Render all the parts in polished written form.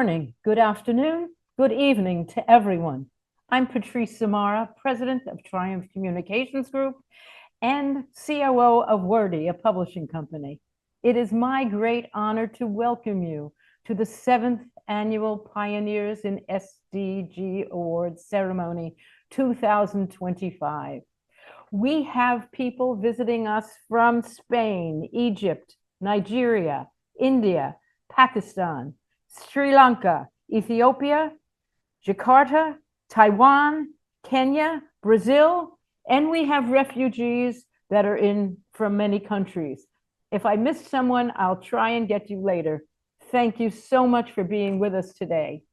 morning, good afternoon, good evening to everyone. I'm Patrice Samara, President of Triumph Communications Group and COO of Wordy, a publishing company. It is my great honor to welcome you to the 7th Annual Pioneers in SDG Awards Ceremony 2025. We have people visiting us from Spain, Egypt, Nigeria, India, Pakistan, Sri Lanka, Ethiopia, Jakarta, Taiwan, Kenya, Brazil, and we have refugees that are in from many countries. If I missed someone, I'll try and get you later. Thank you so much for being with us today.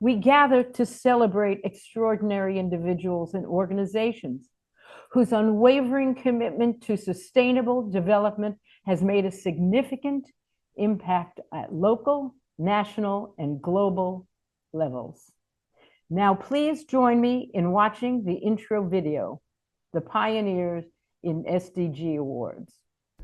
We gather to celebrate extraordinary individuals and organizations whose unwavering commitment to sustainable development has made a significant impact at local, national, and global levels. Now, please join me in watching the intro video, The Pioneers in SDG Awards.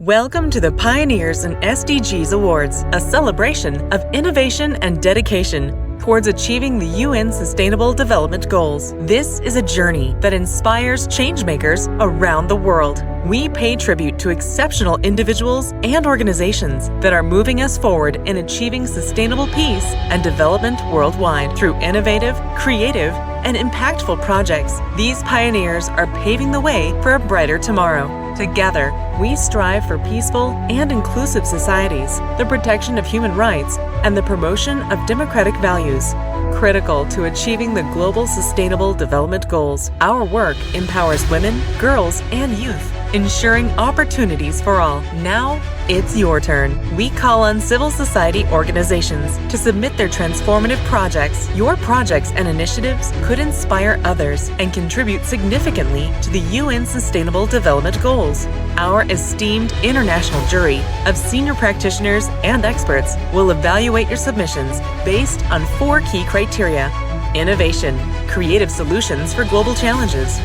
Welcome to the Pioneers in SDGs Awards, a celebration of innovation and dedication towards achieving the UN Sustainable Development Goals. This is a journey that inspires changemakers around the world. We pay tribute to exceptional individuals and organizations that are moving us forward in achieving sustainable peace and development worldwide through innovative, creative, and impactful projects. These pioneers are paving the way for a brighter tomorrow. Together, we strive for peaceful and inclusive societies, the protection of human rights, and the promotion of democratic values, critical to achieving the Global Sustainable Development Goals. Our work empowers women, girls, and youth, ensuring opportunities for all. Now, it's your turn. We call on civil society organizations to submit their transformative projects. Your projects and initiatives could inspire others and contribute significantly to the UN Sustainable Development Goals. Our esteemed international jury of senior practitioners and experts will evaluate your submissions based on 4 key criteria: innovation, creative solutions for global challenges;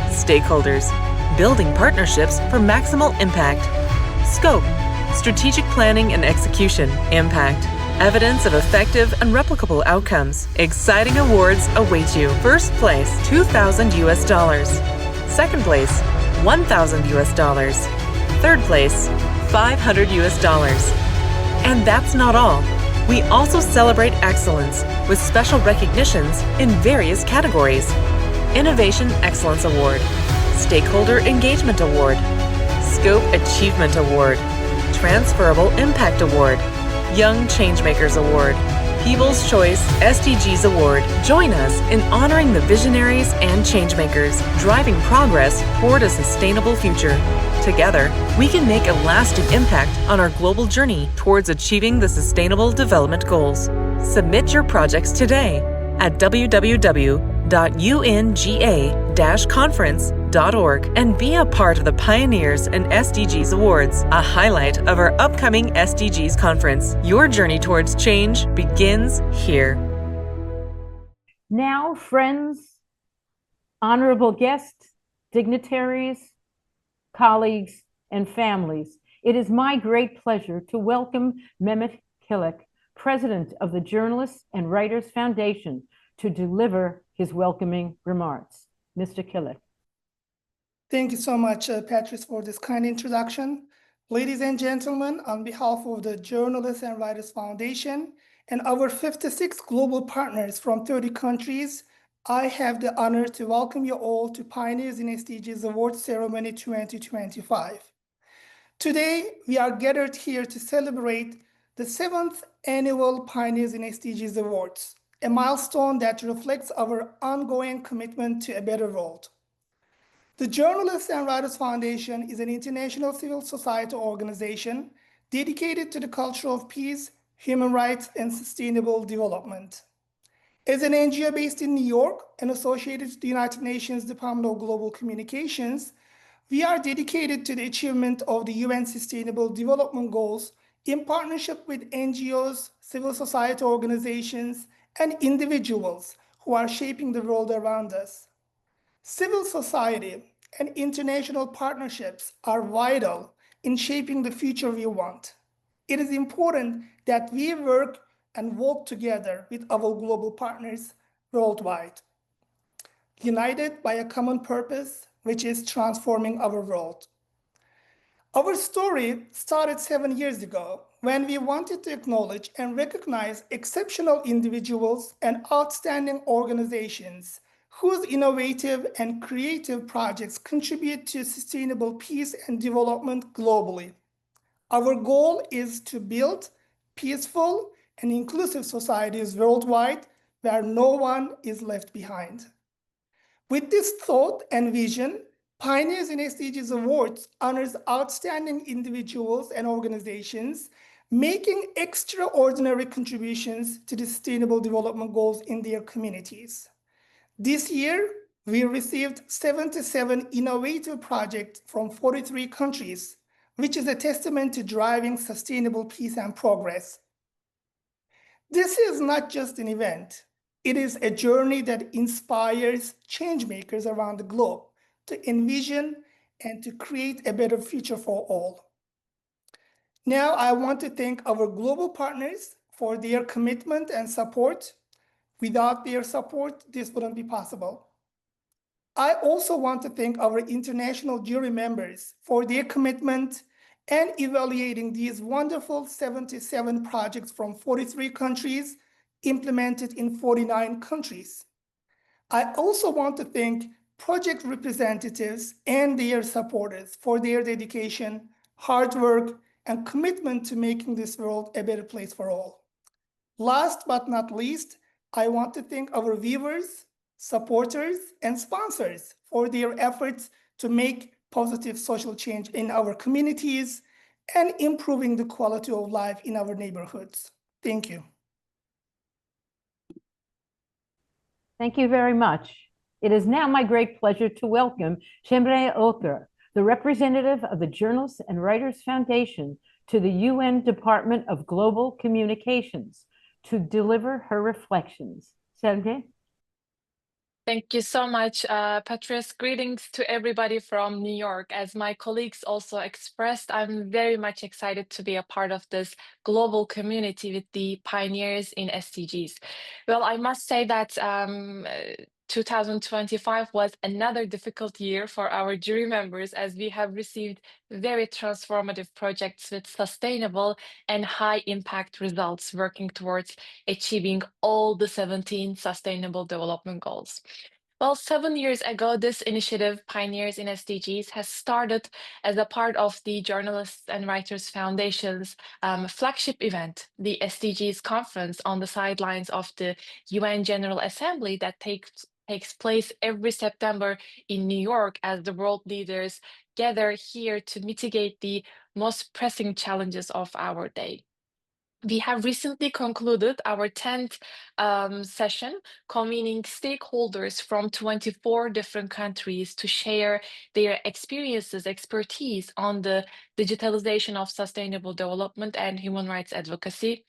stakeholders, building partnerships for maximal impact; scope, strategic planning and execution; impact, evidence of effective and replicable outcomes. Exciting awards await you. First place, $2,000. Second place, $1,000. Third place, $500. And that's not all. We also celebrate excellence with special recognitions in various categories: Innovation Excellence Award, Stakeholder Engagement Award, Scope Achievement Award, Transferable Impact Award, Young Changemakers Award, People's Choice SDGs Award. Join us in honoring the visionaries and changemakers, driving progress toward a sustainable future. Together, we can make a lasting impact on our global journey towards achieving the Sustainable Development Goals. Submit your projects today at www.unga-conference.org and be a part of the Pioneers in SDGs Awards, a highlight of our upcoming SDGs conference. Your journey towards change begins here. Now, friends, honorable guests, dignitaries, colleagues, and families, it is my great pleasure to welcome Mehmet Kilik, President of the Journalists and Writers Foundation, to deliver his welcoming remarks. Mr. Kilik. Thank you so much, Patrice, for this kind introduction. Ladies and gentlemen, on behalf of the Journalists and Writers Foundation and our 56 global partners from 30 countries, I have the honor to welcome you all to Pioneers in SDGs Awards Ceremony 2025. Today, we are gathered here to celebrate the 7th Annual Pioneers in SDGs Awards, a milestone that reflects our ongoing commitment to a better world. The Journalists and Writers Foundation is an international civil society organization dedicated to the culture of peace, human rights, and sustainable development. As an NGO based in New York and associated with the United Nations Department of Global Communications, we are dedicated to the achievement of the UN Sustainable Development Goals in partnership with NGOs, civil society organizations, and individuals who are shaping the world around us. Civil society and international partnerships are vital in shaping the future we want. It is important that we work and work together with our global partners worldwide, united by a common purpose, which is transforming our world. Our story started 7 years ago when we wanted to acknowledge and recognize exceptional individuals and outstanding organizations whose innovative and creative projects contribute to sustainable peace and development globally. Our goal is to build peaceful and inclusive societies worldwide where no one is left behind. With this thought and vision, Pioneers in SDGs Awards honors outstanding individuals and organizations making extraordinary contributions to the Sustainable Development Goals in their communities. This year, we received 77 innovative projects from 43 countries, which is a testament to driving sustainable peace and progress. This is not just an event. It is a journey that inspires changemakers around the globe to envision and to create a better future for all. Now, I want to thank our global partners for their commitment and support. Without their support, this wouldn't be possible. I also want to thank our international jury members for their commitment and evaluating these wonderful 77 projects from 43 countries implemented in 49 countries. I also want to thank project representatives and their supporters for their dedication, hard work, and commitment to making this world a better place for all. Last but not least, I want to thank our viewers, supporters, and sponsors for their efforts to make positive social change in our communities and improving the quality of life in our neighborhoods. Thank you. Thank you very much. It is now my great pleasure to welcome Cemre Okur, the representative of the Journalists and Writers Foundation to the UN Department of Global Communications, to deliver her reflections. Cemre? Thank you so much, Patrice. Greetings to everybody from New York. As my colleagues also expressed, I'm very much excited to be a part of this global community with the pioneers in SDGs. Well, I must say that 2025 was another difficult year for our jury members, as we have received very transformative projects with sustainable and high impact results working towards achieving all the 17 Sustainable Development Goals. Well, 7 years ago, this initiative, Pioneers in SDGs, has started as a part of the Journalists and Writers Foundation's flagship event, the SDGs Conference on the sidelines of the UN General Assembly that takes place every September in New York, as the world leaders gather here to mitigate the most pressing challenges of our day. We have recently concluded our 10th session, convening stakeholders from 24 different countries to share their experiences, expertise on the digitalization of sustainable development and human rights advocacy,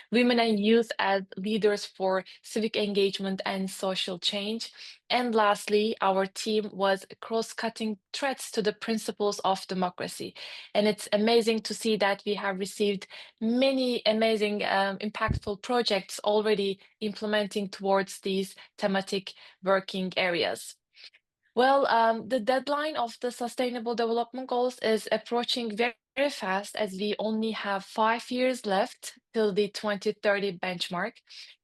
women and youth as leaders for civic engagement and social change. And lastly, our team was cross-cutting threats to the principles of democracy. And it's amazing to see that we have received many amazing, impactful projects already implementing towards these thematic working areas. Well, the deadline of the Sustainable Development Goals is approaching very fast, as we only have 5 years left till the 2030 benchmark.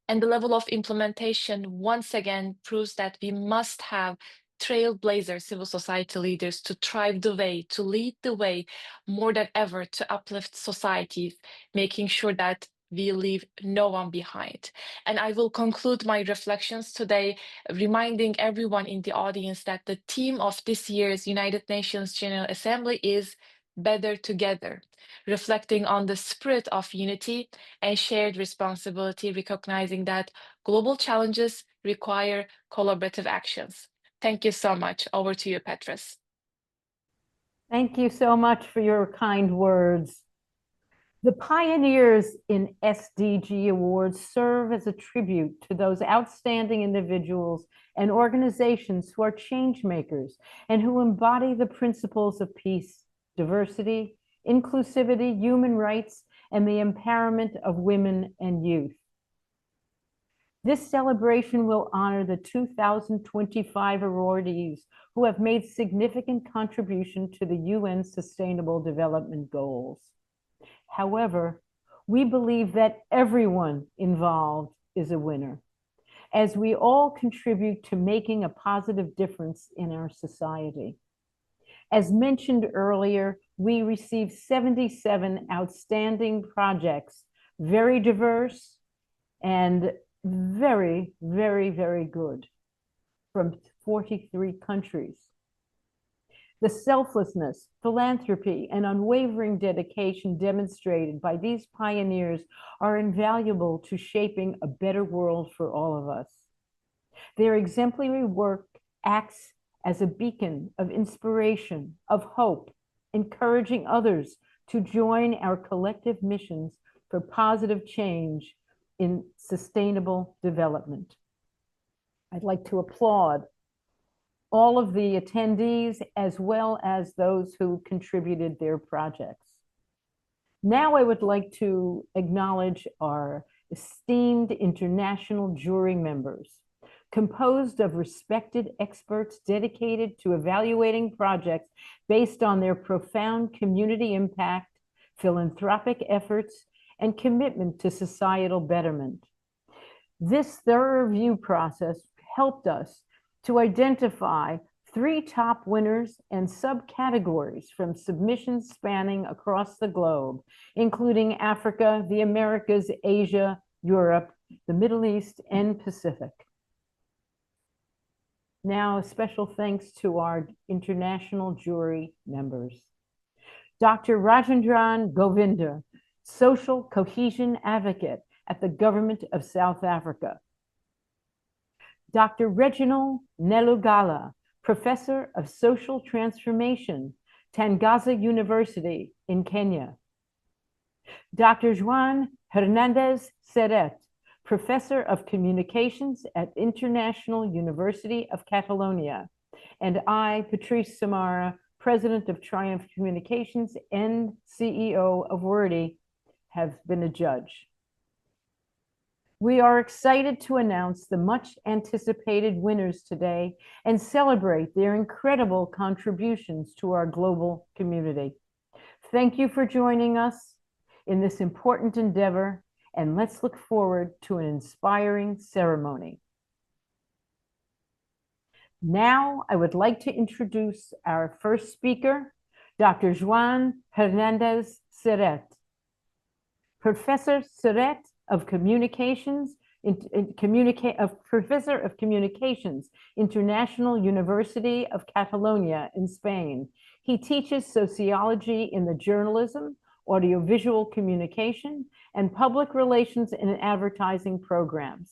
And the level of implementation once again proves that we must have trailblazer civil society leaders to drive the way, to lead the way more than ever to uplift societies, making sure that we leave no one behind. And I will conclude my reflections today reminding everyone in the audience that the theme of this year's United Nations General Assembly is Better Together, reflecting on the spirit of unity and shared responsibility, recognizing that global challenges require collaborative actions. Thank you so much. Over to you, Petrus. Thank you so much for your kind words. The Pioneers in SDG Awards serve as a tribute to those outstanding individuals and organizations who are change makers and who embody the principles of peace, diversity, inclusivity, human rights, and the empowerment of women and youth. This celebration will honor the 2025 awardees who have made significant contribution to the UN Sustainable Development Goals. However, we believe that everyone involved is a winner, as we all contribute to making a positive difference in our society. As mentioned earlier, we received 77 outstanding projects, very diverse and very, very, very good, from 43 countries. The selflessness, philanthropy, and unwavering dedication demonstrated by these pioneers are invaluable to shaping a better world for all of us. Their exemplary work acts as a beacon of inspiration, of hope, encouraging others to join our collective missions for positive change in sustainable development. I'd like to applaud all of the attendees as well as those who contributed their projects. Now I would like to acknowledge our esteemed international jury members, composed of respected experts dedicated to evaluating projects based on their profound community impact, philanthropic efforts, and commitment to societal betterment. This thorough review process helped us to identify 3 top winners and subcategories from submissions spanning across the globe, including Africa, the Americas, Asia, Europe, the Middle East, and Pacific. Now, a special thanks to our international jury members. Dr. Rajendran Govinda, Social Cohesion Advocate at the Government of South Africa. Dr. Reginald Nelugala, Professor of Social Transformation, Tangaza University in Kenya. Dr. Juan Hernandez Serret, Professor of Communications at International University of Catalonia. And I, Patrice Samara, President of Triumph Communications and CEO of Wordy, have been a judge. We are excited to announce the much anticipated winners today and celebrate their incredible contributions to our global community. Thank you for joining us in this important endeavor, and let's look forward to an inspiring ceremony. Now, I would like to introduce our first speaker, Dr. Juan Hernandez Serret. Professor Serret of Communications, Professor of Communications, International University of Catalonia in Spain. He teaches sociology in the journalism, audiovisual communication, and public relations and advertising programs.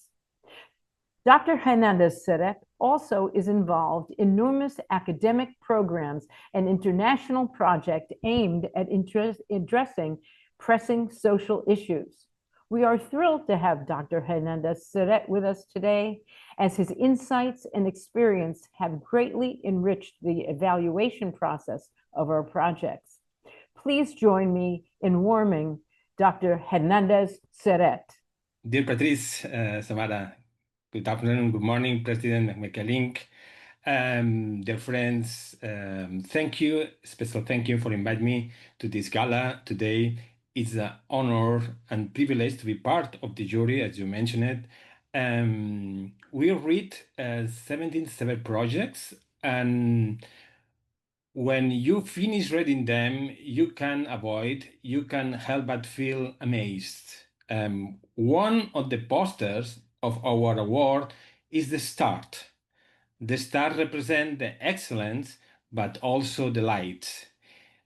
Dr. Hernandez Serret also is involved in numerous academic programs and international projects aimed at addressing pressing social issues. We are thrilled to have Dr. Hernandez Serret with us today, as his insights and experience have greatly enriched the evaluation process of our projects. Please join me in warming Dr. Hernandez Serret. Dear Patrice, Samara, good afternoon, good morning, President McKellink. Dear friends, thank you, special thank you for inviting me to this gala today. It's an honor and privilege to be part of the jury, as you mentioned. We read 77 projects, and when you finish reading them, you can help but feel amazed. One of the posters of our award is the start. The star represents the excellence, but also the light.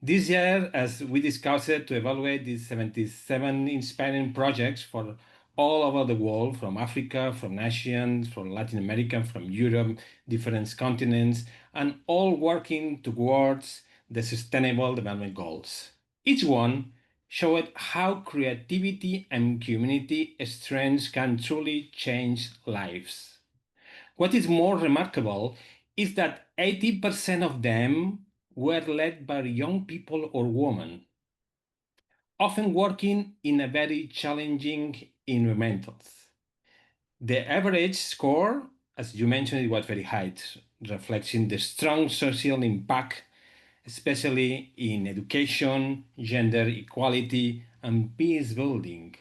This year, as we discussed to evaluate these 77 inspiring projects for all over the world, from Africa, from Asia, from Latin America, from Europe, different continents, and all working towards the Sustainable Development Goals. Each one showed how creativity and community strengths can truly change lives. What is more remarkable is that 80% of them were led by young people or women, often working in a very challenging environments. The average score, as you mentioned, it was very high, reflecting the strong social impact, especially in education, gender equality, and peace building.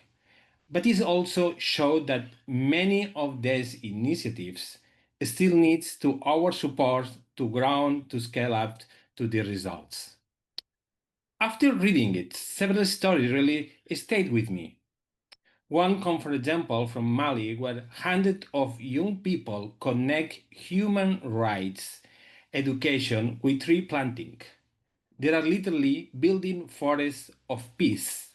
But it also showed that many of these initiatives still needs to our support to ground to scale up to the results. After reading it, several stories really stayed with me. One come, for example, from Mali, where hundreds of young people connect human rights education with tree planting. They are literally building forests of peace.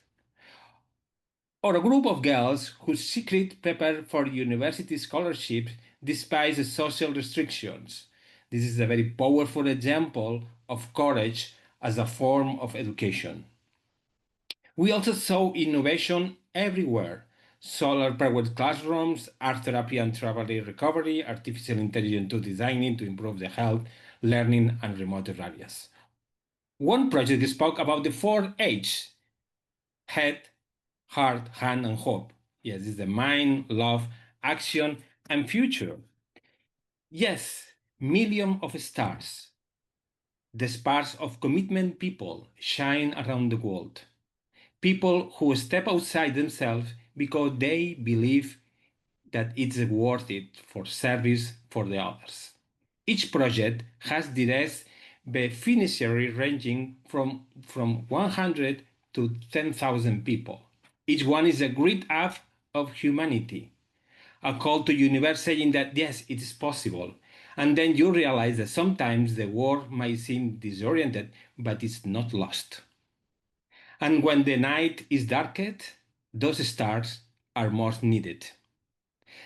Or a group of girls who secretly prepare for university scholarships despite the social restrictions. This is a very powerful example of courage as a form of education. We also saw innovation everywhere. Solar-powered classrooms, art therapy and travel recovery, artificial intelligence to designing to improve the health, learning, and remote areas. One project spoke about the four H's: head, heart, hand, and hope. Yes, it's the mind, love, action, and future. Yes, millions of stars, the sparks of commitment people, shine around the world. People who step outside themselves because they believe that it's worth it for service for the others. Each project has direct beneficiary ranging from 100 to 10,000 people. Each one is a great act of humanity, a call to universe saying that yes, it is possible. And then you realize that sometimes the world might seem disoriented, but it's not lost. And when the night is darkened, those stars are most needed.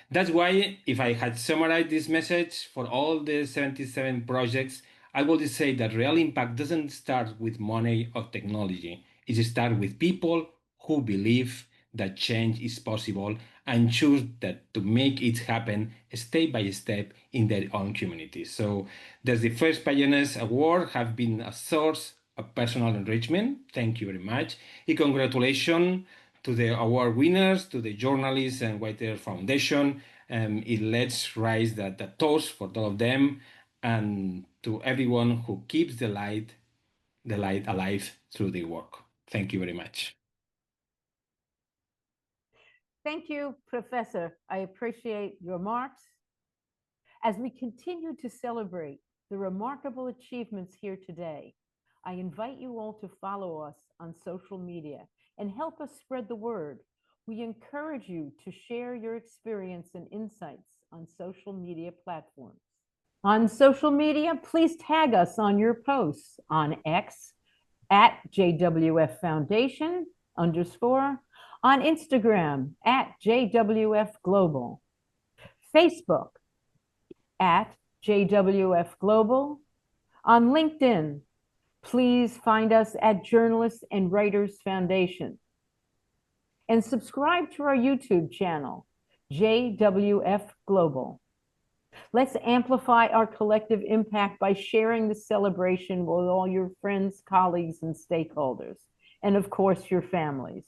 That's why, if I had summarized this message for all the 77 projects, I would say that real impact doesn't start with money or technology. It starts with people who believe that change is possible and choose that to make it happen step by step in their own communities. So there's the first Pioneers Award have been a source of personal enrichment. Thank you very much. And congratulations to the award winners, to the journalists and Whitehair Foundation. It lets rise the toast for all of them, and to everyone who keeps the light alive through their work. Thank you very much. Thank you, Professor. I appreciate your remarks. As we continue to celebrate the remarkable achievements here today, I invite you all to follow us on social media and help us spread the word. We encourage you to share your experience and insights on social media platforms. On social media, please tag us on your posts on X at JWF Foundation _ on Instagram at JWF Global, Facebook at JWF Global, on LinkedIn. Please find us at Journalists and Writers Foundation, and subscribe to our YouTube channel, JWF Global. Let's amplify our collective impact by sharing the celebration with all your friends, colleagues, and stakeholders, and of course, your families.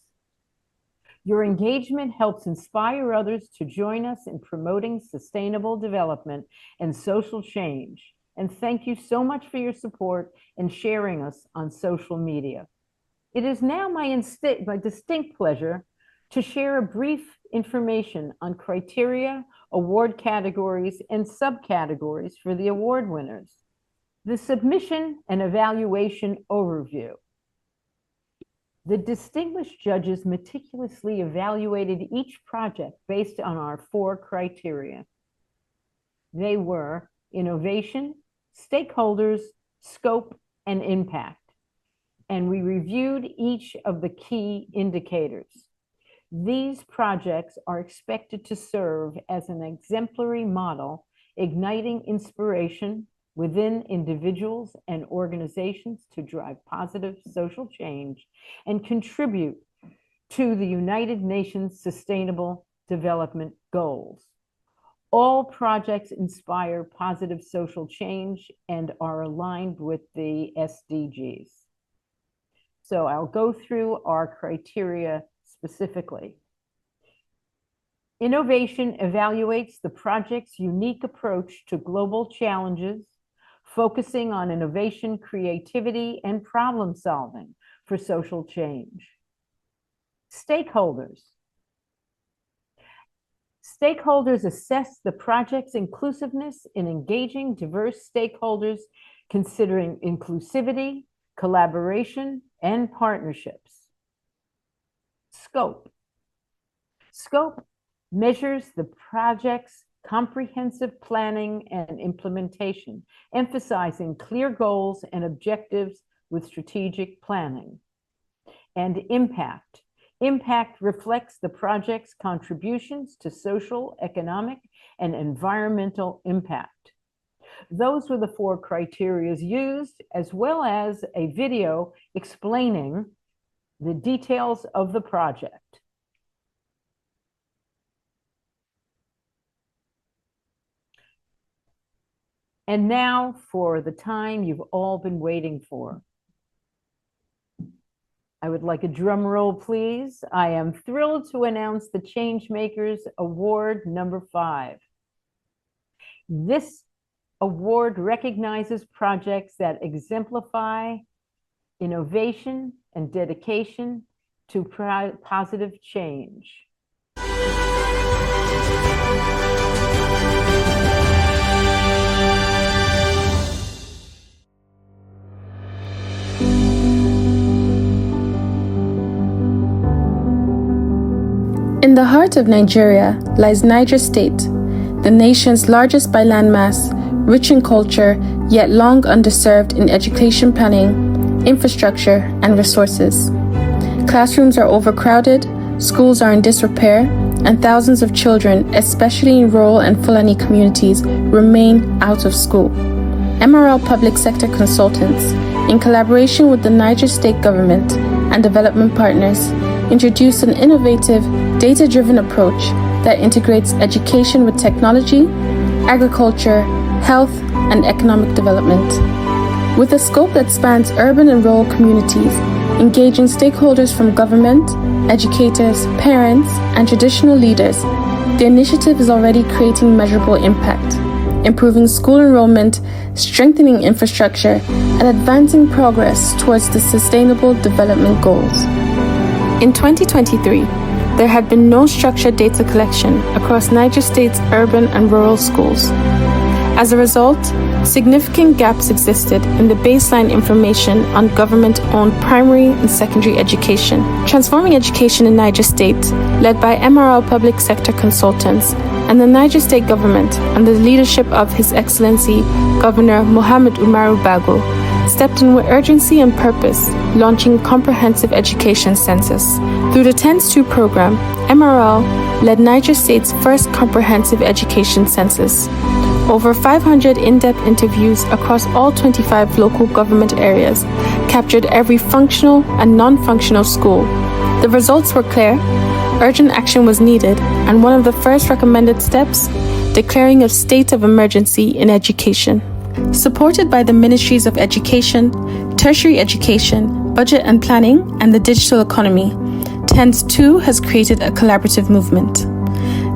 Your engagement helps inspire others to join us in promoting sustainable development and social change. And thank you so much for your support and sharing us on social media. It is now my distinct pleasure to share a brief information on criteria, award categories, and subcategories for the award winners. The submission and evaluation overview. The distinguished judges meticulously evaluated each project based on our 4 criteria. They were innovation, stakeholders, scope, and impact. And we reviewed each of the key indicators. These projects are expected to serve as an exemplary model, igniting inspiration within individuals and organizations to drive positive social change and contribute to the United Nations Sustainable Development Goals. All projects inspire positive social change and are aligned with the SDGs. So I'll go through our criteria specifically. Innovation evaluates the project's unique approach to global challenges, focusing on innovation, creativity, and problem solving for social change. Stakeholders. Stakeholders assess the project's inclusiveness in engaging diverse stakeholders, considering inclusivity, collaboration, and partnerships. Scope. Scope measures the project's comprehensive planning and implementation, emphasizing clear goals and objectives with strategic planning. And impact. Impact reflects the project's contributions to social, economic, and environmental impact. Those were the 4 criteria used, as well as a video explaining the details of the project. And now for the time you've all been waiting for. I would like a drum roll, please. I am thrilled to announce the Changemakers Award number 5. This award recognizes projects that exemplify innovation and dedication to positive change. In the heart of Nigeria lies Niger State, the nation's largest by landmass, rich in culture, yet long underserved in education planning, infrastructure, and resources. Classrooms are overcrowded, schools are in disrepair, and thousands of children, especially in rural and Fulani communities, remain out of school. MRL Public Sector Consultants, in collaboration with the Niger State government and development partners, introduced an innovative, data-driven approach that integrates education with technology, agriculture, health, and economic development. With a scope that spans urban and rural communities, engaging stakeholders from government, educators, parents, and traditional leaders, the initiative is already creating measurable impact, improving school enrollment, strengthening infrastructure, and advancing progress towards the Sustainable Development Goals. In 2023, there had been no structured data collection across Niger State's urban and rural schools. As a result, significant gaps existed in the baseline information on government-owned primary and secondary education. Transforming education in Niger State, led by MRL Public Sector Consultants and the Niger State government under the leadership of His Excellency Governor Mohamed Umaru Bago, stepped in with urgency and purpose, launching a comprehensive education census. Through the TENS2 program, MRL led Niger State's first comprehensive education census. Over 500 in-depth interviews across all 25 local government areas captured every functional and non-functional school. The results were clear, urgent action was needed, and one of the first recommended steps, declaring a state of emergency in education. Supported by the Ministries of Education, Tertiary Education, Budget and Planning, and the Digital Economy, TENS2 has created a collaborative movement.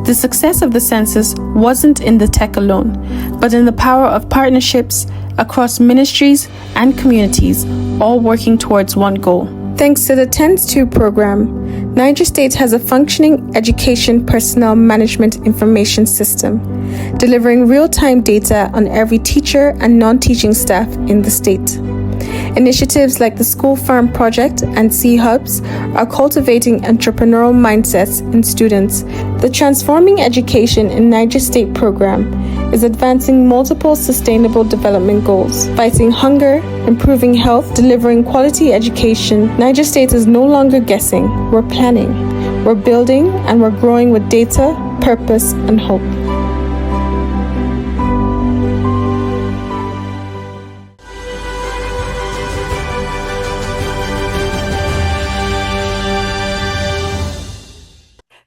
The success of the census wasn't in the tech alone, but in the power of partnerships across ministries and communities, all working towards one goal. Thanks to the TENS2 program, Niger State has a functioning education personnel management information system, delivering real-time data on every teacher and non-teaching staff in the state. Initiatives like the School Farm Project and C-Hubs are cultivating entrepreneurial mindsets in students. The Transforming Education in Niger State program is advancing multiple sustainable development goals, fighting hunger, improving health, delivering quality education. Niger State is no longer guessing, we're planning, we're building, and we're growing with data, purpose, and hope.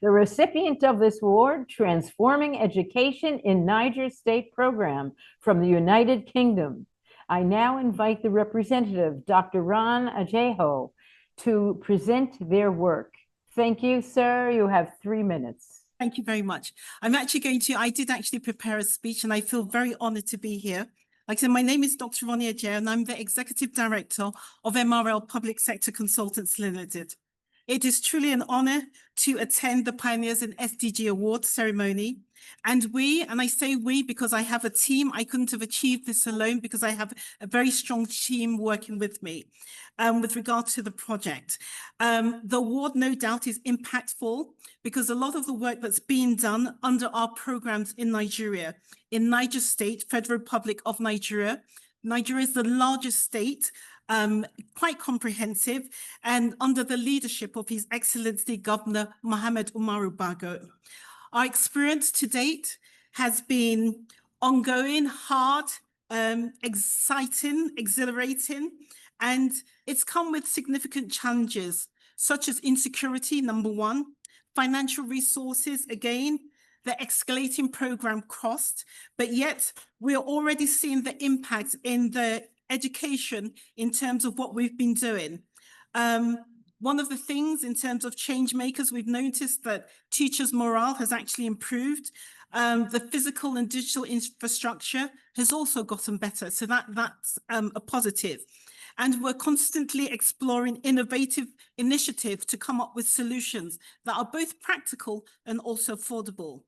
The recipient of this award, Transforming Education in Niger State program from the United Kingdom. I now invite the representative, Dr. Ron Ajeho, to present their work. Thank you, sir. You have 3 minutes. Thank you very much. I did actually prepare a speech and I feel very honored to be here. Like I said, my name is Dr. Ronnie Ajay and I'm the Executive Director of MRL Public Sector Consultants Limited. It is truly an honor to attend the Pioneers in SDG Awards Ceremony. And I say we because I have a team, I couldn't have achieved this alone because I have a very strong team working with me with regard to the project. The award no doubt is impactful because a lot of the work that's being done under our programs in Nigeria, in Niger State, Federal Republic of Nigeria. Nigeria is the largest state, quite comprehensive, and under the leadership of His Excellency Governor Mohammed Umaru Bago. Our experience to date has been ongoing, hard, exciting, exhilarating, and it's come with significant challenges, such as insecurity, number one, financial resources, again, the escalating program cost, but yet we're already seeing the impact in the education in terms of what we've been doing. One of the things in terms of change makers, we've noticed that teachers' morale has actually improved. The physical and digital infrastructure has also gotten better. So that's a positive. And we're constantly exploring innovative initiatives to come up with solutions that are both practical and also affordable.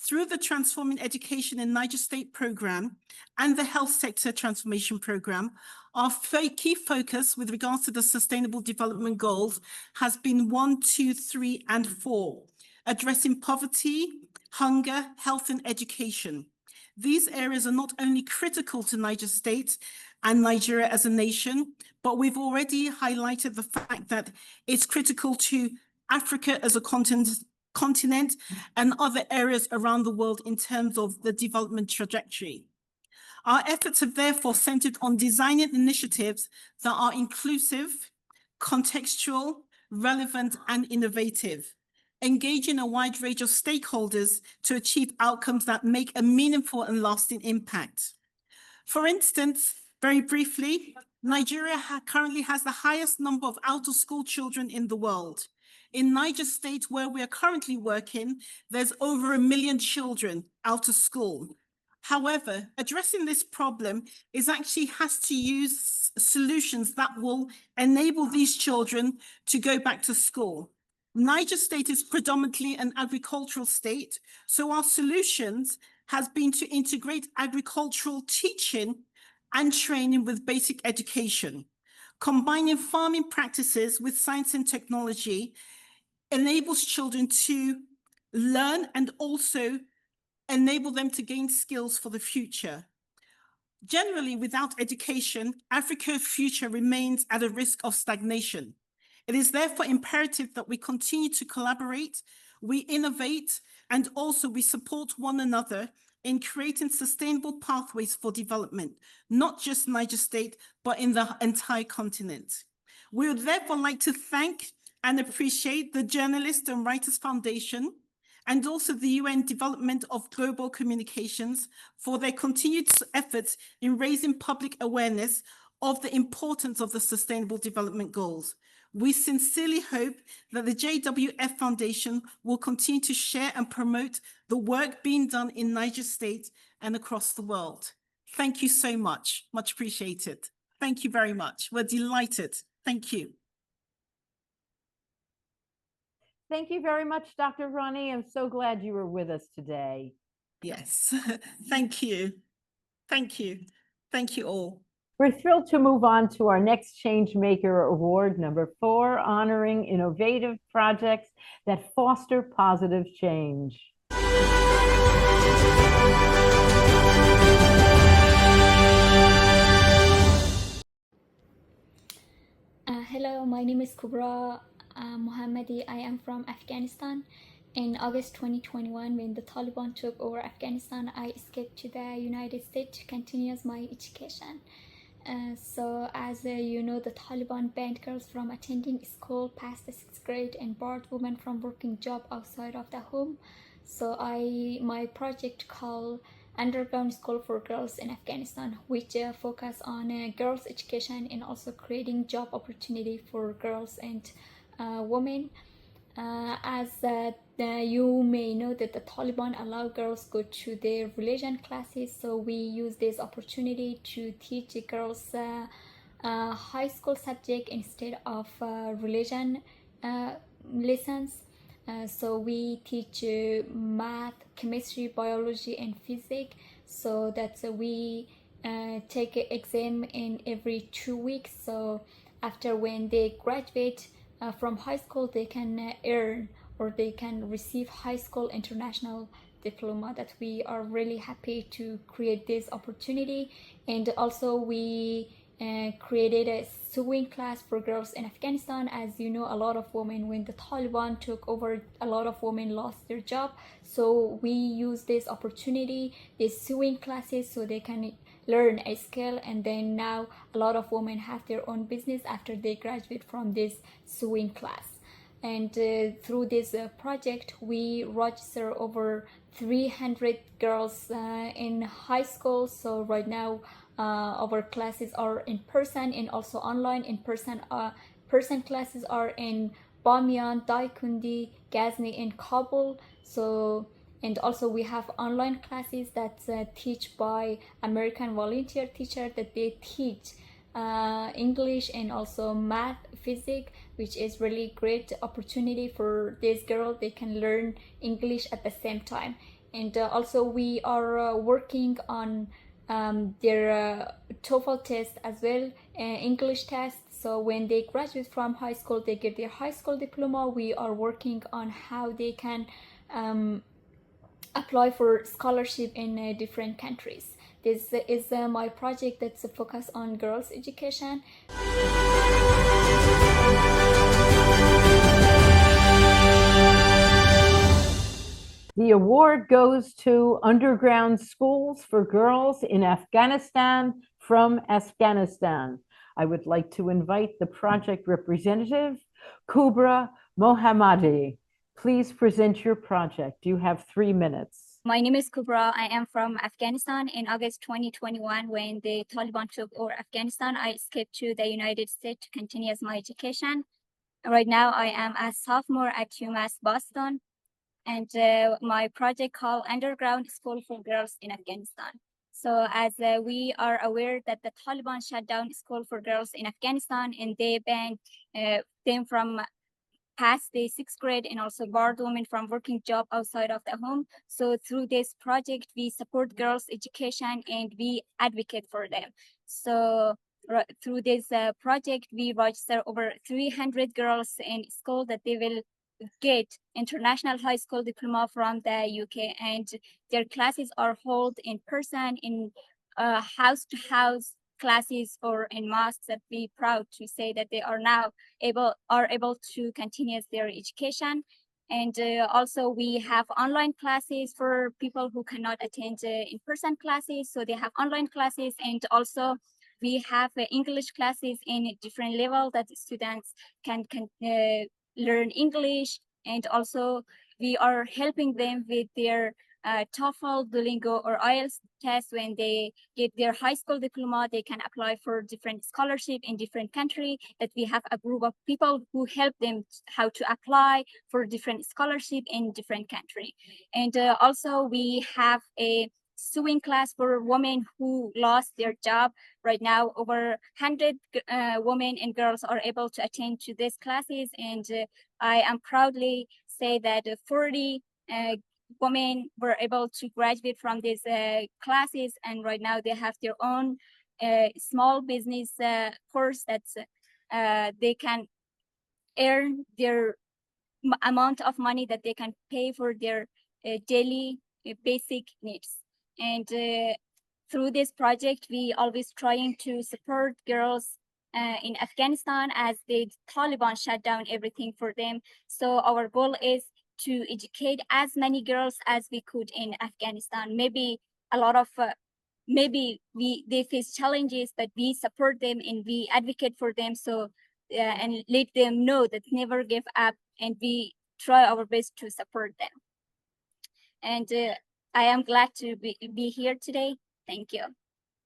Through the Transforming Education in Niger State program and the Health Sector Transformation program, our key focus with regards to the Sustainable Development Goals has been 1, 2, 3, and 4, addressing poverty, hunger, health, and education. These areas are not only critical to Niger State and Nigeria as a nation, but we've already highlighted the fact that it's critical to Africa as a continent and other areas around the world in terms of the development trajectory. Our efforts have therefore centered on designing initiatives that are inclusive, contextual, relevant, and innovative, engaging a wide range of stakeholders to achieve outcomes that make a meaningful and lasting impact. For instance, very briefly, Nigeria currently has the highest number of out-of-school children in the world. In Niger State, where we are currently working, there's over 1 million children out of school. However, addressing this problem has to use solutions that will enable these children to go back to school. Niger State is predominantly an agricultural state, so our solutions has been to integrate agricultural teaching and training with basic education. Combining farming practices with science and technology enables children to learn and also enable them to gain skills for the future. Generally, without education, Africa's future remains at a risk of stagnation. It is therefore imperative that we continue to collaborate, we innovate, and also we support one another in creating sustainable pathways for development, not just Niger State, but in the entire continent. We would therefore like to thank and appreciate the Journalists and Writers Foundation and also the UN Development of Global Communications for their continued efforts in raising public awareness of the importance of the Sustainable Development Goals. We sincerely hope that the JWF Foundation will continue to share and promote the work being done in Niger State and across the world. Thank you so much. Much appreciated. Thank you very much. We're delighted. Thank you. Thank you very much, Dr. Ronnie. I'm so glad you were with us today. Yes, thank you. Thank you. Thank you all. We're thrilled to move on to our next Changemaker Award, number 4, honoring innovative projects that foster positive change. Hello, my name is Kubra Mohammadi. I am from Afghanistan. In August 2021, when the Taliban took over Afghanistan, I escaped to the United States to continue my education. So as you know, the Taliban banned girls from attending school past the 6th grade and barred women from working job outside of the home. So my project called Underground School for Girls in Afghanistan, which focus on girls' education and also creating job opportunity for girls and women. As you may know that the Taliban allow girls go to their religion classes, so we use this opportunity to teach girls high school subject instead of religion lessons. So we teach math, chemistry, biology, and physics. So that's we take an exam in every 2 weeks. So after when they graduate from high school, they can earn or they can receive high school international diploma. That we are really happy to create this opportunity. And also we created a sewing class for girls in Afghanistan. As you know, a lot of women, when the Taliban took over, a lot of women lost their job. So we use this opportunity, these sewing classes, so they can learn a skill. And then now a lot of women have their own business after they graduate from this sewing class. And through this project, we register over 300 girls in high school. So right now our classes are in person and also online. In person classes are in Bamiyan, Daikundi, Ghazni, and Kabul. So, and also we have online classes that's teach by American volunteer teacher, that they teach English and also math, physics, which is really great opportunity for this girl. They can learn English at the same time. And also we are working on their TOEFL test as well, English test. So when they graduate from high school, they get their high school diploma. We are working on how they can apply for scholarship in different countries. This is my project that's focused on girls' education. The award goes to Underground Schools for Girls in Afghanistan from Afghanistan. I would like to invite the project representative, Kubra Mohammadi. Please present your project. You have 3 minutes. My name is Kubra. I am from Afghanistan. In August 2021, when the Taliban took over Afghanistan, I escaped to the United States to continue my education. Right now, I am a sophomore at UMass Boston, and my project called Underground School for Girls in Afghanistan. So as we are aware that the Taliban shut down school for girls in Afghanistan, and they banned them from past the 6th grade, and also barred women from working job outside of the home. So through this project, we support girls' education and we advocate for them. So through this project, we register over 300 girls in school that they will get international high school diploma from the UK, and their classes are held in person in house-to-house classes or in mosques. That we proud to say that they are now able to continue their education. And also we have online classes for people who cannot attend in-person classes. So they have online classes, and also we have English classes in different level that students can learn English. And also we are helping them with their TOEFL, Duolingo, or IELTS test. When they get their high school diploma, they can apply for different scholarship in different country. That we have a group of people who help them how to apply for different scholarship in different country. And also we have a sewing class for women who lost their job. Right now, over 100 women and girls are able to attend to these classes, and I am proudly say that 40 women were able to graduate from these classes, and right now they have their own small business course that's they can earn their amount of money that they can pay for their daily basic needs. And through this project, we always trying to support girls in Afghanistan, as the Taliban shut down everything for them. So our goal is to educate as many girls as we could in Afghanistan. Maybe a lot of maybe they face challenges, but we support them and we advocate for them. So and let them know that never give up, and we try our best to support them. And I am glad to be here today. Thank you.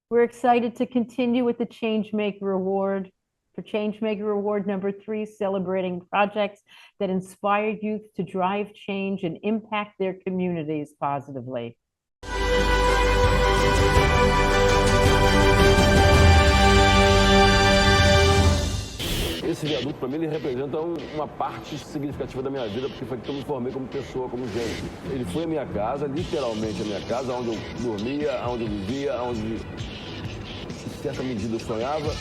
We're excited to continue with the Changemaker Award. for Changemaker Award number 3, celebrating projects that inspire youth to drive change and impact their communities positively. Esse viaduto, para mim, ele representa uma parte significativa da minha vida, porque foi que eu me formei como pessoa, como gente. Ele foi a minha casa, literalmente a minha casa, onde eu dormia, onde eu vivia, onde, em certa medida, eu sonhava.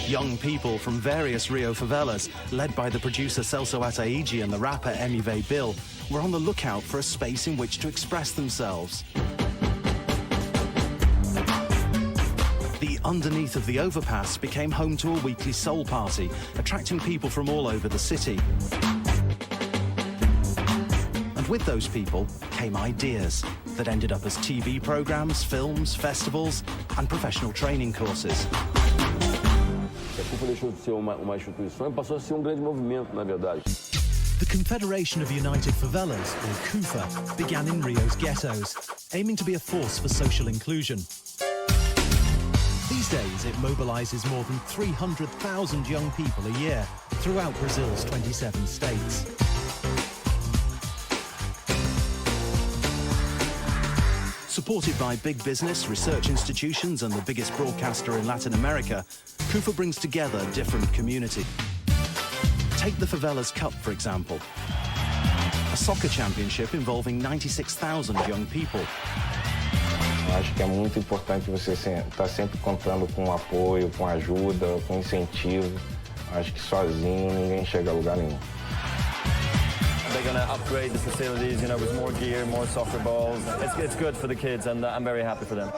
Young people from various Rio favelas, led by the producer Celso Ataíde and the rapper Emive Bill, were on the lookout for a space in which to express themselves. The underneath of the overpass became home to a weekly soul party, attracting people from all over the city. And with those people came ideas that ended up as TV programs, films, festivals, and professional training courses. A CUFA deixou de ser uma instituição e passou a ser grande movimento, na verdade. The Confederation of United Favelas, or CUFA, began in Rio's ghettos, aiming to be a force for social inclusion. These days, it mobilizes more than 300,000 young people a year throughout Brazil's 27 states. Supported by big business, research institutions, and the biggest broadcaster in Latin America, CUFA brings together different communities. Take the Favelas Cup, for example, a soccer championship involving 96,000 young people. Acho que é muito importante você estar sempre contando com apoio, com ajuda, com incentivo. Acho que sozinho ninguém chega a lugar nenhum. They're going to upgrade the facilities, you know, with more gear, more soccer balls. It's good for the kids, and I'm very happy for them.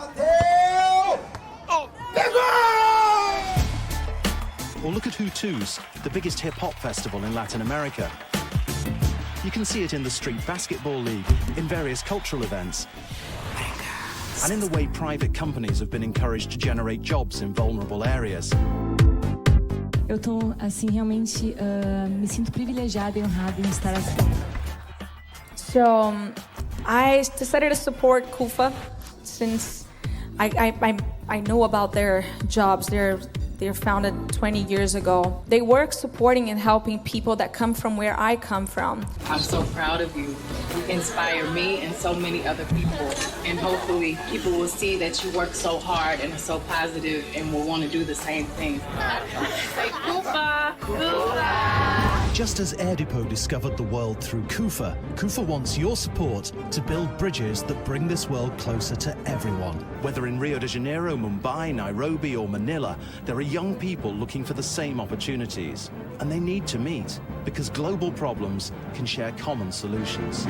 Or look at Hutus, the biggest hip-hop festival in Latin America. You can see it in the Street Basketball League, in various cultural events, and in the way private companies have been encouraged to generate jobs in vulnerable areas. Eu tô, assim, realmente me sinto privilegiada e honrada em estar aqui. So, I decided to support CUFA since I know about their jobs. They're founded 20 years ago. They work supporting and helping people that come from where I come from. I'm so proud of you. You inspire me and so many other people. And hopefully people will see that you work so hard and are so positive and will want to do the same thing. Say CUFA! CUFA! Just as Air Depot discovered the world through CUFA, CUFA wants your support to build bridges that bring this world closer to everyone. Whether in Rio de Janeiro, Mumbai, Nairobi, or Manila, there are young people looking for the same opportunities. And they need to meet, because global problems can share common solutions.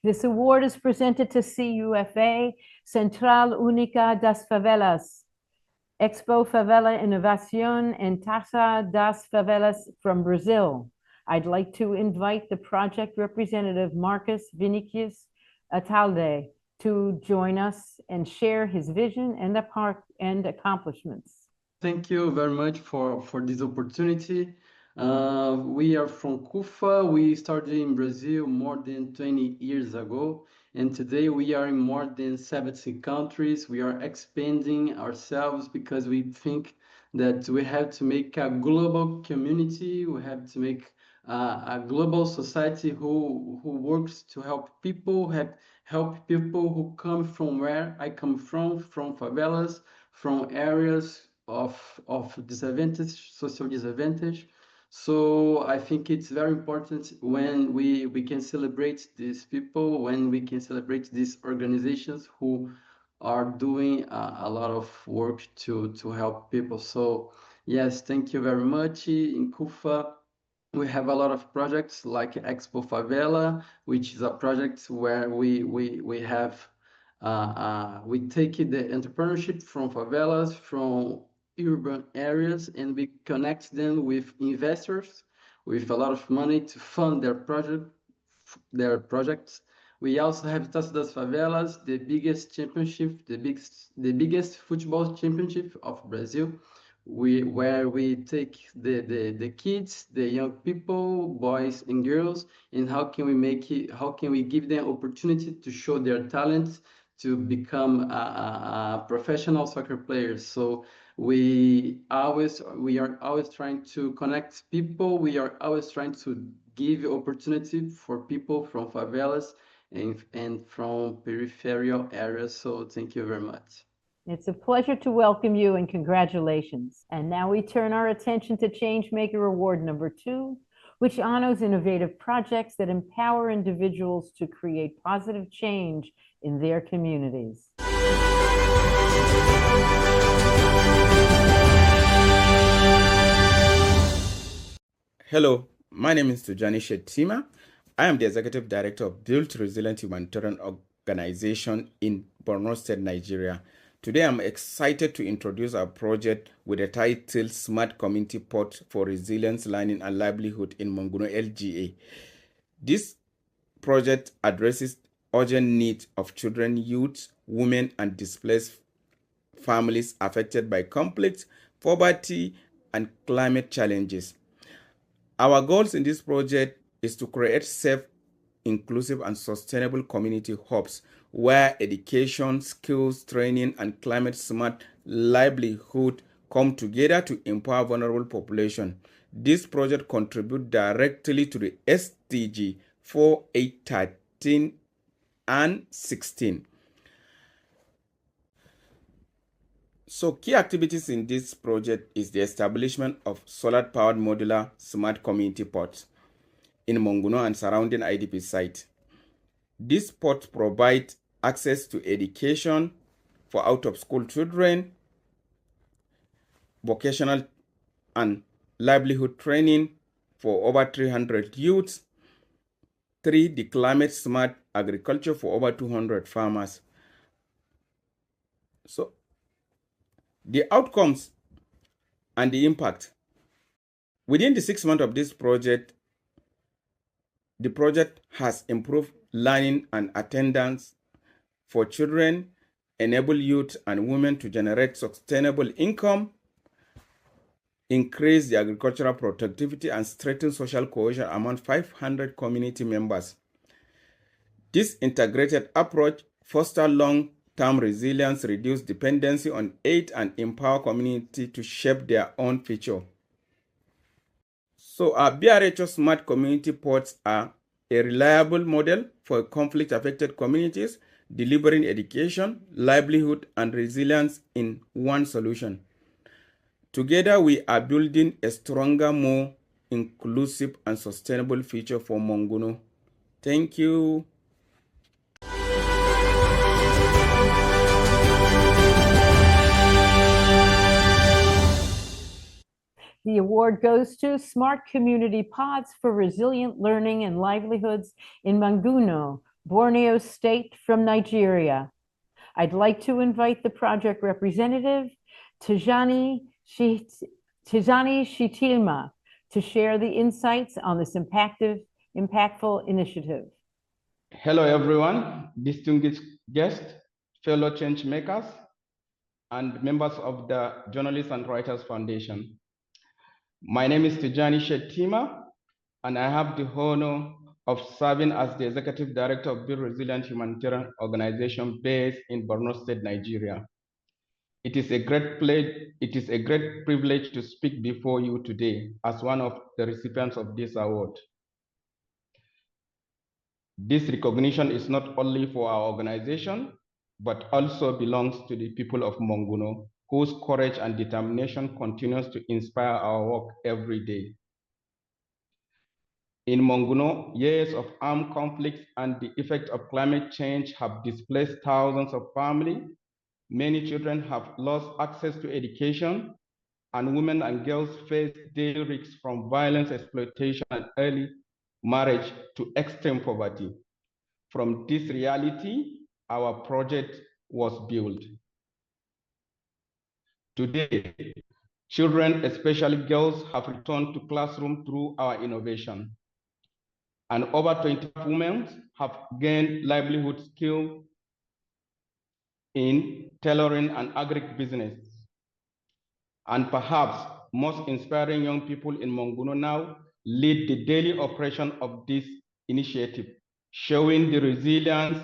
This award is presented to CUFA, Central Única das Favelas, Expo Favela Innovación and Taça das Favelas from Brazil. I'd like to invite the project representative, Marcus Vinicius Atalde, to join us and share his vision and accomplishments. Thank you very much for this opportunity. We are from CUFA. We started in Brazil more than 20 years ago, and today we are in more than 70 countries. We are expanding ourselves because we think that we have to make a global community. We have to make a global society who works to help people, help people who come from where I come from favelas, from areas of disadvantage, social disadvantage. So I think it's very important when we can celebrate these people, when we can celebrate these organizations who are doing a lot of work to help people. So yes, thank you very much. In CUFA, we have a lot of projects like Expo Favela, which is a project where we take the entrepreneurship from favelas, from urban areas, and we connect them with investors with a lot of money to fund their projects. We also have Taça das Favelas, the biggest championship, the biggest football championship of Brazil, where we take the kids, the young people, boys and girls, and how can we give them opportunity to show their talents to become a professional soccer players. So we are always trying to connect people. We are always trying to give opportunity for people from favelas and from peripheral areas. So thank you very much. It's a pleasure to welcome you and congratulations. And now we turn our attention to Changemaker Award number 2, which honors innovative projects that empower individuals to create positive change in their communities. Hello, my name is Tujani Shetima. I am the Executive Director of Build Resilient Humanitarian Organization in Borno State, Nigeria. Today, I'm excited to introduce our project with the title Smart Community Port for Resilience, Learning and Livelihood in Monguno LGA. This project addresses urgent needs of children, youth, women, and displaced families affected by conflict, poverty, and climate challenges. Our goals in this project is to create safe, inclusive, and sustainable community hubs where education, skills, training, and climate-smart livelihood come together to empower vulnerable population. This project contributes directly to the SDG 4, 8, 13, and 16. So key activities in this project is the establishment of solar-powered modular smart community ports in Monguno and surrounding IDP site. This port provides access to education for out-of-school children, vocational and livelihood training for over 300 youths, 3, the climate-smart agriculture for over 200 farmers. So the outcomes and the impact. Within the 6 months of this project, the project has improved learning and attendance for children, enable youth and women to generate sustainable income, increase the agricultural productivity, and strengthen social cohesion among 500 community members. This integrated approach fosters long-term resilience, reduce dependency on aid, and empower community to shape their own future. So our BRHO Smart Community Ports are a reliable model for conflict-affected communities, delivering education, livelihood, and resilience in one solution. Together, we are building a stronger, more inclusive, and sustainable future for Monguno. Thank you. The award goes to Smart Community Pods for Resilient Learning and Livelihoods in Monguno, Borneo State from Nigeria. I'd like to invite the project representative, Tijani Shitilma, to share the insights on this impactful initiative. Hello, everyone, distinguished guests, fellow change makers, and members of the Journalists and Writers Foundation. My name is Tijani Shetima, and I have the honor of serving as the Executive Director of Build Resilient Humanitarian Organization based in Borno State, Nigeria. It is a great privilege to speak before you today as one of the recipients of this award. This recognition is not only for our organization, but also belongs to the people of Monguno, whose courage and determination continues to inspire our work every day. In Monguno, years of armed conflicts and the effect of climate change have displaced thousands of families. Many children have lost access to education, and women and girls face daily risks from violence, exploitation, and early marriage to extreme poverty. From this reality, our project was built. Today, children, especially girls, have returned to classroom through our innovation. And over 20 women have gained livelihood skills in tailoring and agribusiness. and perhaps most inspiring young people in Monguno now lead the daily operation of this initiative, showing the resilience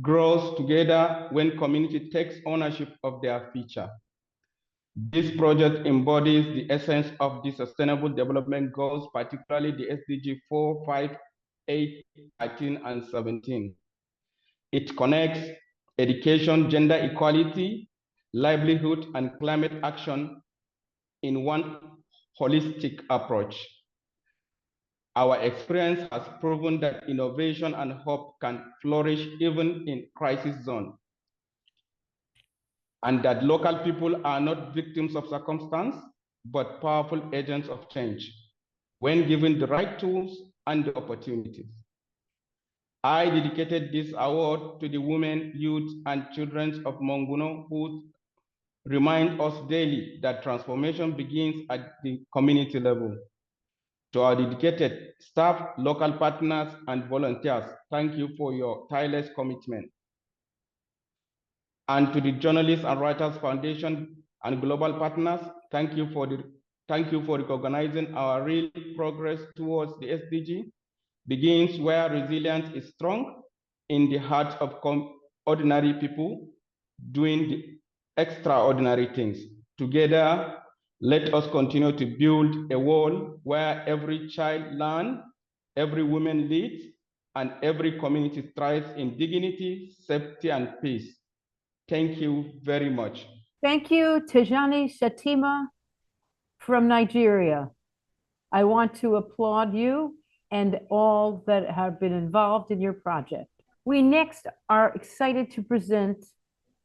grows together when community takes ownership of their future. This project embodies the essence of the Sustainable Development Goals, particularly the SDG 4, 5, 8, 13, and 17. It connects education, gender equality, livelihood, and climate action in one holistic approach. Our experience has proven that innovation and hope can flourish even in crisis zones, and that local people are not victims of circumstance, but powerful agents of change when given the right tools and the opportunities. I dedicated this award to the women, youth, and children of Monguno who remind us daily that transformation begins at the community level. To our dedicated staff, local partners, and volunteers, thank you for your tireless commitment. And to the Journalists and Writers Foundation and global partners, thank you for recognizing our real progress towards the SDG. Begins where resilience is strong in the hearts of ordinary people doing the extraordinary things. Together, let us continue to build a world where every child learns, every woman leads, and every community thrives in dignity, safety, and peace. Thank you very much. Thank you, Tijani Shatima from Nigeria. I want to applaud you and all that have been involved in your project. We next are excited to present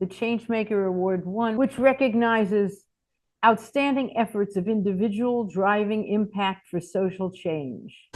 the Changemaker Award 1, which recognizes outstanding efforts of individuals driving impact for social change.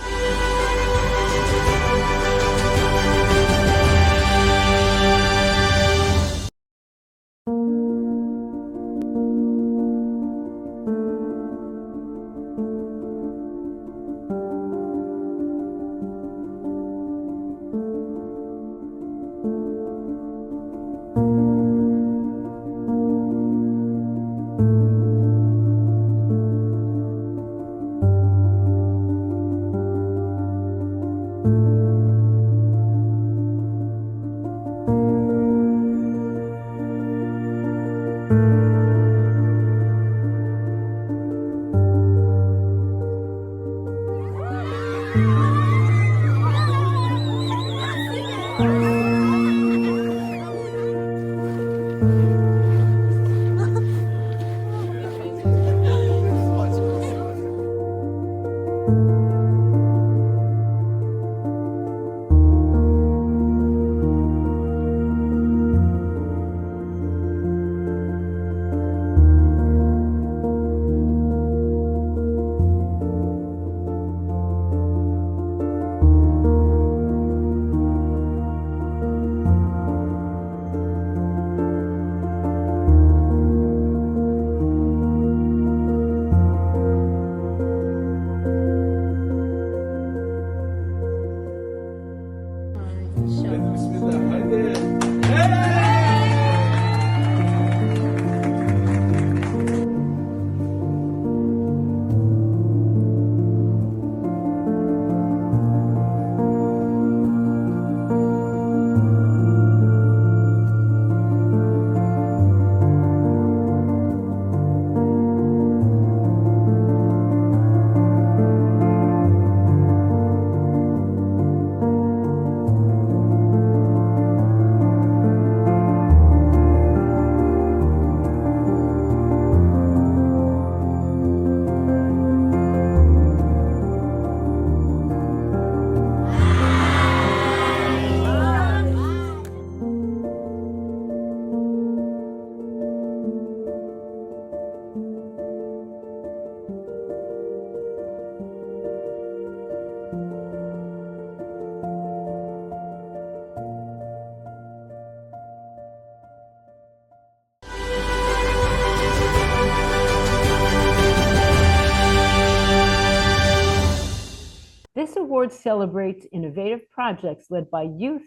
This award celebrates innovative projects led by youth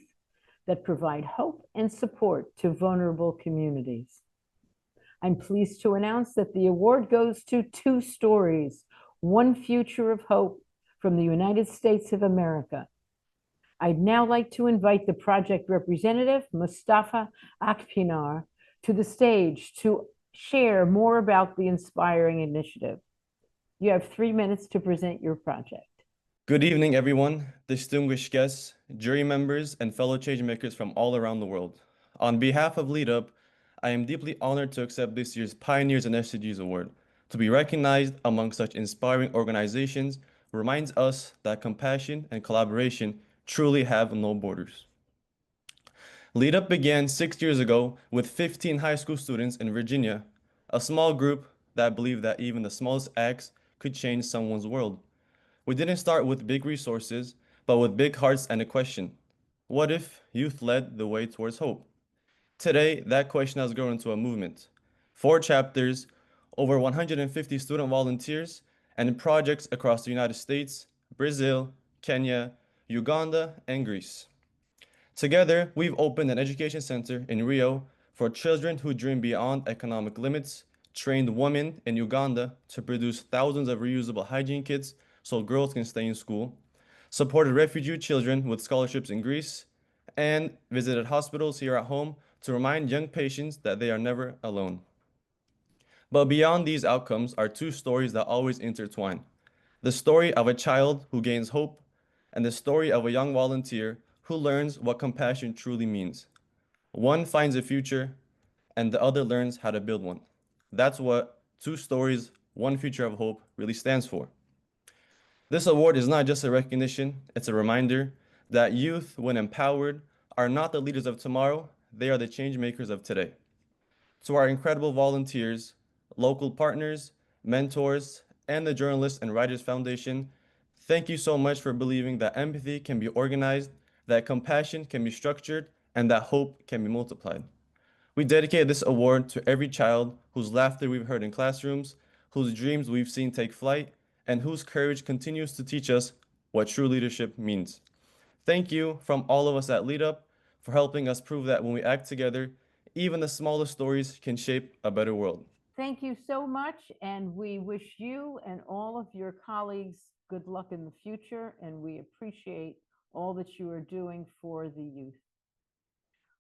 that provide hope and support to vulnerable communities. I'm pleased to announce that the award goes to two stories, One Future of Hope from the United States of America. I'd now like to invite the project representative, Mustafa Akpinar, to the stage to share more about the inspiring initiative. You have 3 minutes to present your project. Good evening, everyone, distinguished guests, jury members, and fellow changemakers from all around the world. On behalf of Lead Up, I am deeply honored to accept this year's Pioneers in SDGs Award. To be recognized among such inspiring organizations reminds us that compassion and collaboration truly have no borders. Lead Up began 6 years ago with 15 high school students in Virginia, a small group that believed that even the smallest acts could change someone's world. We didn't start with big resources, but with big hearts and a question. What if youth led the way towards hope? Today, that question has grown into a movement. 4 chapters, over 150 student volunteers, and projects across the United States, Brazil, Kenya, Uganda, and Greece. Together, we've opened an education center in Rio for children who dream beyond economic limits, trained women in Uganda to produce thousands of reusable hygiene kits so girls can stay in school, supported refugee children with scholarships in Greece, and visited hospitals here at home to remind young patients that they are never alone. But beyond these outcomes are 2 stories that always intertwine. The story of a child who gains hope, and the story of a young volunteer who learns what compassion truly means. One finds a future, and the other learns how to build one. That's what 2 stories, One Future of Hope really stands for. This award is not just a recognition, it's a reminder that youth, when empowered, are not the leaders of tomorrow, they are the change makers of today. To our incredible volunteers, local partners, mentors, and the Journalists and Writers Foundation, thank you so much for believing that empathy can be organized, that compassion can be structured, and that hope can be multiplied. We dedicate this award to every child whose laughter we've heard in classrooms, whose dreams we've seen take flight, and whose courage continues to teach us what true leadership means. Thank you from all of us at Lead Up for helping us prove that when we act together, even the smallest stories can shape a better world. Thank you so much, and we wish you and all of your colleagues good luck in the future, and we appreciate all that you are doing for the youth.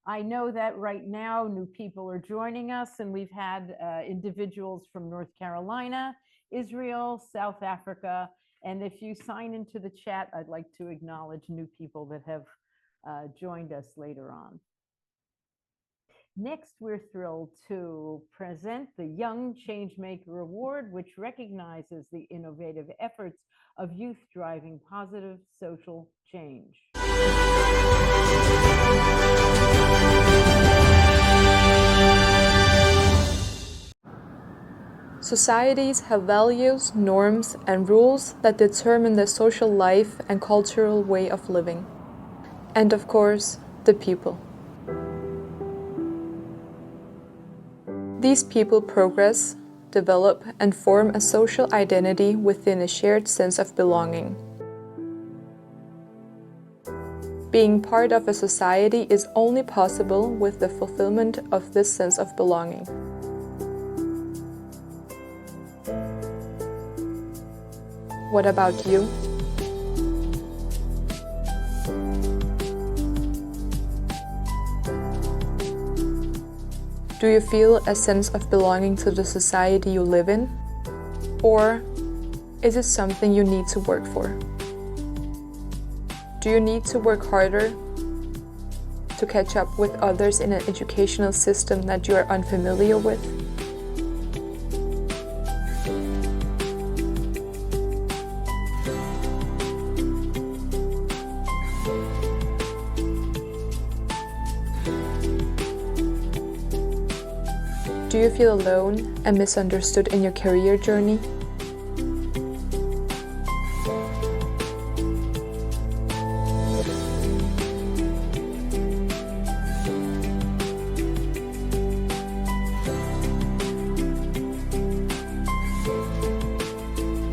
I know that right now new people are joining us, and we've had individuals from North Carolina, Israel, South Africa, and if you sign into the chat, I'd like to acknowledge new people that have joined us later on. Next, we're thrilled to present the Young Changemaker Award, which recognizes the innovative efforts of youth driving positive social change. Societies have values, norms, and rules that determine the social life and cultural way of living. And of course, the people. These people progress, develop, and form a social identity within a shared sense of belonging. Being part of a society is only possible with the fulfillment of this sense of belonging. What about you? Do you feel a sense of belonging to the society you live in? Or is it something you need to work for? Do you need to work harder to catch up with others in an educational system that you are unfamiliar with? Do you feel alone and misunderstood in your career journey?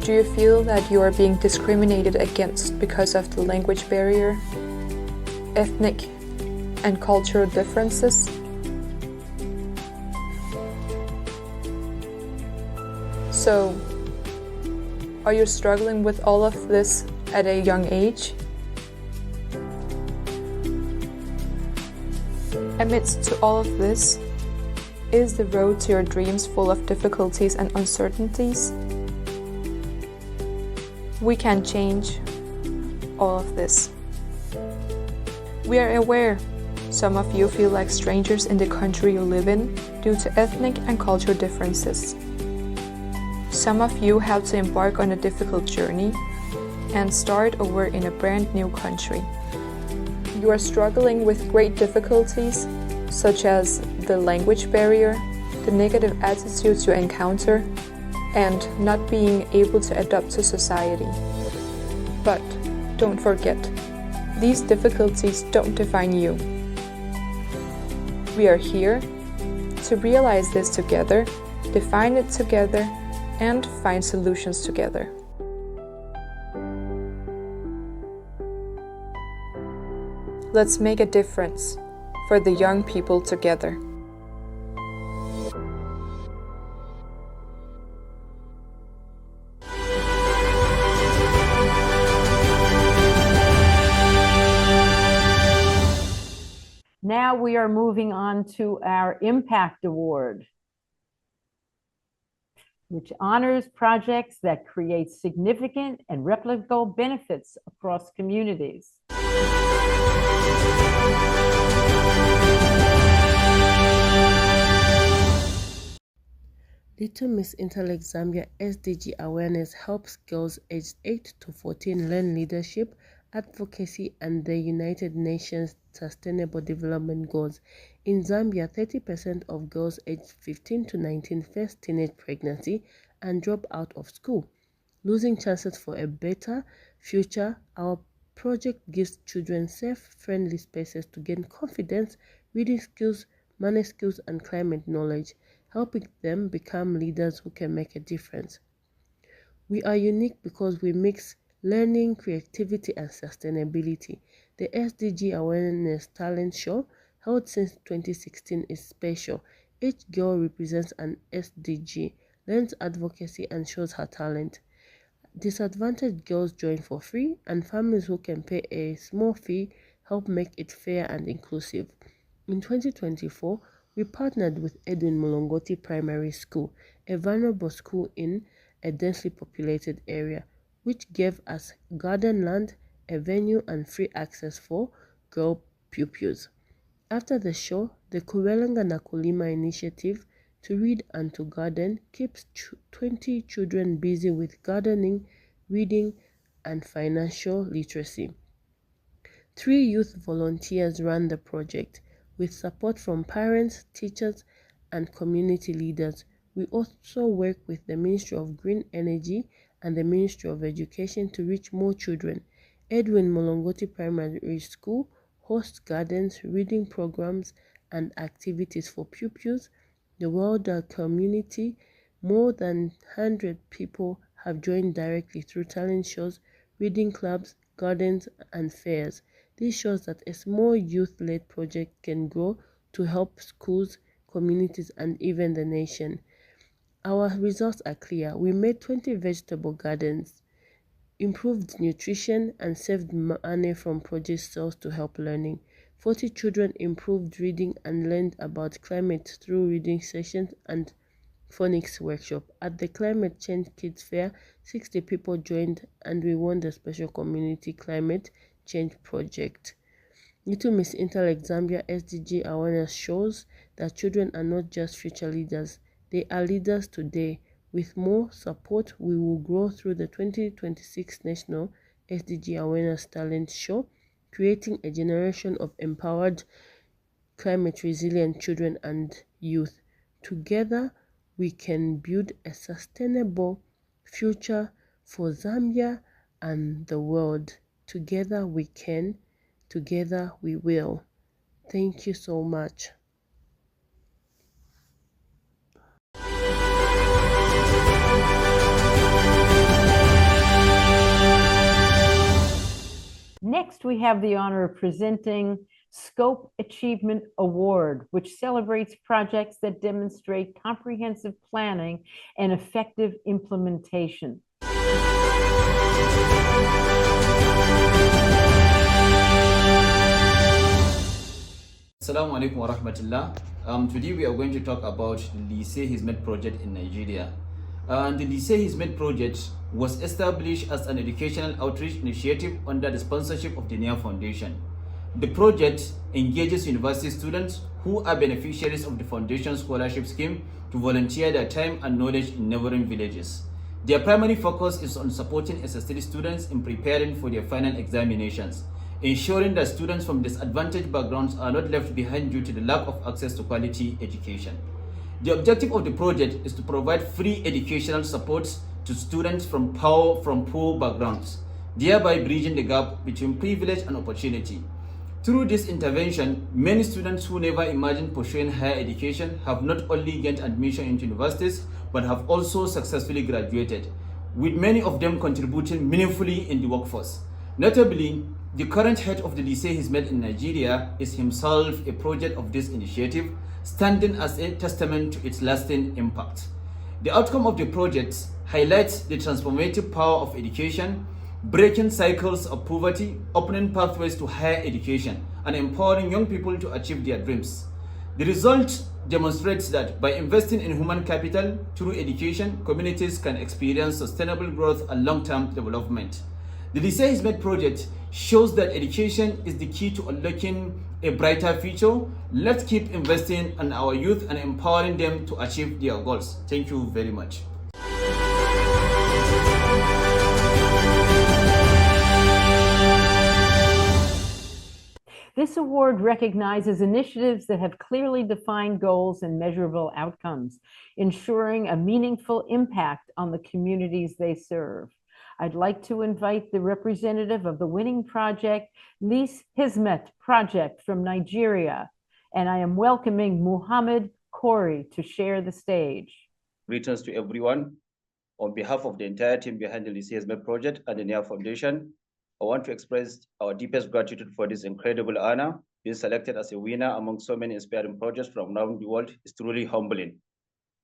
Do you feel that you are being discriminated against because of the language barrier, ethnic and cultural differences? So, are you struggling with all of this at a young age? Amidst to all of this, is the road to your dreams full of difficulties and uncertainties? We can change all of this. We are aware some of you feel like strangers in the country you live in due to ethnic and cultural differences. Some of you have to embark on a difficult journey and start over in a brand new country. You are struggling with great difficulties, such as the language barrier, the negative attitudes you encounter, and not being able to adapt to society. But don't forget, these difficulties don't define you. We are here to realize this together, define it together, and find solutions together. Let's make a difference for the young people together. Now we are moving on to our Impact Award, which honors projects that create significant and replicable benefits across communities. Little Miss Intellect Zambia SDG Awareness helps girls aged 8 to 14 learn leadership, advocacy, and the United Nations Sustainable Development Goals. In Zambia, 30% of girls aged 15 to 19 face teenage pregnancy and drop out of school, losing chances for a better future. Our project gives children safe, friendly spaces to gain confidence, reading skills, manage skills, and climate knowledge, helping them become leaders who can make a difference. We are unique because we mix learning, creativity, and sustainability. The SDG Awareness Talent Show, held since 2016, is special. Each girl represents an SDG, learns advocacy, and shows her talent. Disadvantaged girls join for free, and families who can pay a small fee help make it fair and inclusive. In 2024, we partnered with Edwin Mulongoti Primary School, a vulnerable school in a densely populated area, which gave us garden land, a venue, and free access for girl pupils. After the show, the Kubelenga Nakulima initiative to read and to garden keeps 20 children busy with gardening, reading, and financial literacy. 3 youth volunteers ran the project, with support from parents, teachers, and community leaders. We also work with the Ministry of Green Energy and the Ministry of Education to reach more children. Edwin Mulongoti Primary School hosts gardens, reading programs, and activities for pupils. The wider community, more than 100 people have joined directly through talent shows, reading clubs, gardens, and fairs. This shows that a small youth-led project can grow to help schools, communities, and even the nation. Our results are clear. We made 20 vegetable gardens, improved nutrition, and saved money from produce sales to help learning. 40 children improved reading and learned about climate through reading sessions and phonics workshop. At the Climate Change Kids Fair, 60 people joined and we won the Special Community Climate Change Project. Little Miss Intellect Zambia SDG Awareness shows that children are not just future leaders, they are leaders today. With more support, we will grow through the 2026 National SDG Awareness Talent Show, creating a generation of empowered, climate-resilient children and youth. Together, we can build a sustainable future for Zambia and the world. Together we can, together we will. Thank you so much. Next, we have the honor of presenting Scope Achievement Award, which celebrates projects that demonstrate comprehensive planning and effective implementation. Assalamu alaikum wa rahmatullah. Today we are going to talk about the Lycée Hizmet project in Nigeria. The Lycée Hizmet project was established as an educational outreach initiative under the sponsorship of the NIA Foundation. The project engages university students who are beneficiaries of the Foundation Scholarship Scheme to volunteer their time and knowledge in neighboring villages. Their primary focus is on supporting SSD students in preparing for their final examinations, ensuring that students from disadvantaged backgrounds are not left behind due to the lack of access to quality education. The objective of the project is to provide free educational support to students from poor backgrounds, thereby bridging the gap between privilege and opportunity. Through this intervention, many students who never imagined pursuing higher education have not only gained admission into universities, but have also successfully graduated, with many of them contributing meaningfully in the workforce. Notably, the current head of the Lycée Hizmet in Nigeria is himself a project of this initiative, standing as a testament to its lasting impact. The outcome of the project highlights the transformative power of education, breaking cycles of poverty, opening pathways to higher education, and empowering young people to achieve their dreams. The result demonstrates that by investing in human capital through education, communities can experience sustainable growth and long-term development. The Lycée Hizmet project shows that education is the key to unlocking a brighter future. Let's keep investing in our youth and empowering them to achieve their goals. Thank you very much. This award recognizes initiatives that have clearly defined goals and measurable outcomes, ensuring a meaningful impact on the communities they serve. I'd like to invite the representative of the winning project, Lycée Hizmet project from Nigeria, and I am welcoming Muhammad Kori to share the stage. Greetings to everyone. On behalf of the entire team behind the Lycée Hizmet project and the NIA Foundation, I want to express our deepest gratitude for this incredible honor. Being selected as a winner among so many inspiring projects from around the world is truly humbling.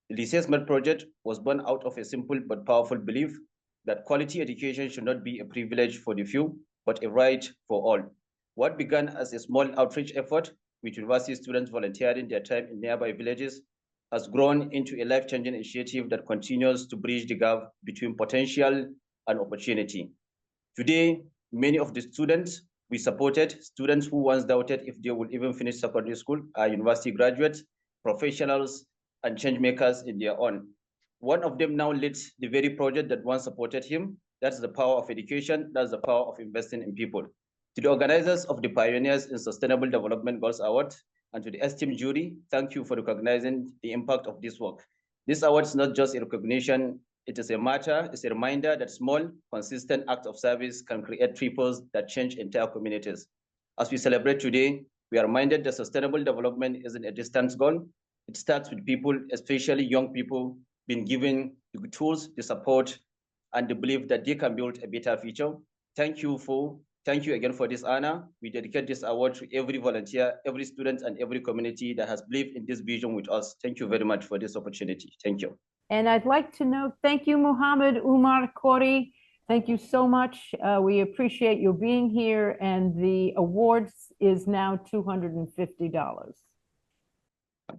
The Lycée Hizmet project was born out of a simple but powerful belief that quality education should not be a privilege for the few, but a right for all. What began as a small outreach effort with university students volunteering their time in nearby villages has grown into a life-changing initiative that continues to bridge the gap between potential and opportunity. Today, many of the students we supported, students who once doubted if they would even finish secondary school, are university graduates, professionals, and change makers in their own. One of them now leads the very project that once supported him. That's the power of education. That's the power of investing in people. To the organizers of the Pioneers in Sustainable Development Goals Award and to the esteemed jury, thank you for recognizing the impact of this work. This award is not just a recognition, it is a matter, it's a reminder that small, consistent acts of service can create ripples that change entire communities. As we celebrate today, we are reminded that sustainable development isn't a distant goal. It starts with people, especially young people, being given the tools, the support, and the belief that they can build a better future. Thank you again for this honor. We dedicate this award to every volunteer, every student, and every community that has believed in this vision with us. Thank you very much for this opportunity. Thank you. And I'd like to note, thank you, Muhammad Umar Kori. Thank you so much. We appreciate you being here, and the awards is now $250.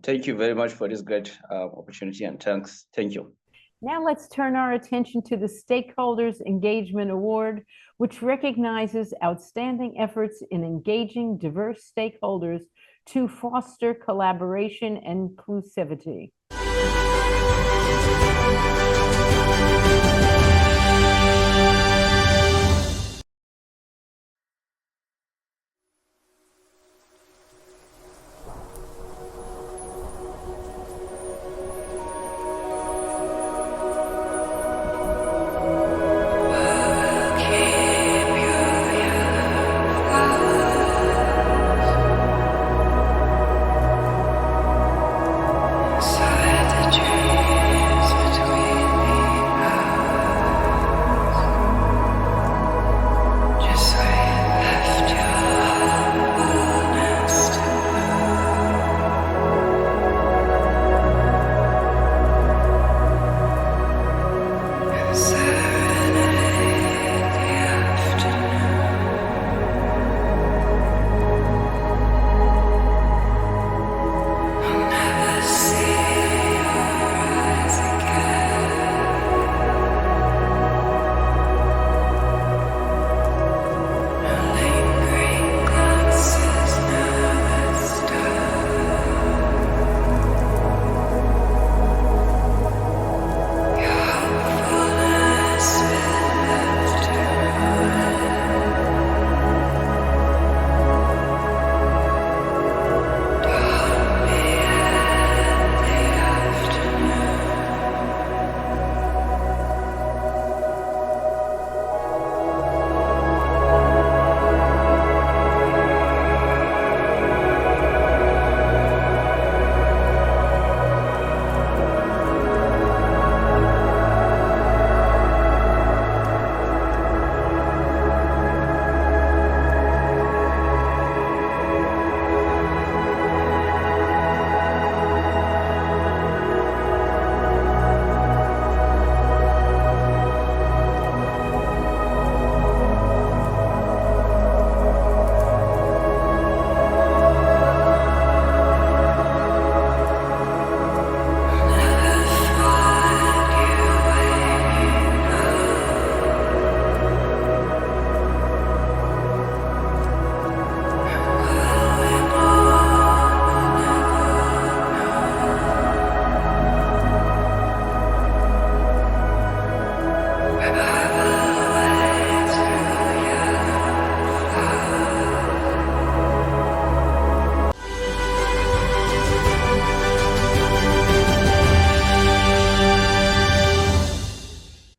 Thank you very much for this great opportunity, and thanks. Thank you. Now let's turn our attention to the Stakeholders Engagement Award, which recognizes outstanding efforts in engaging diverse stakeholders to foster collaboration and inclusivity. Silence.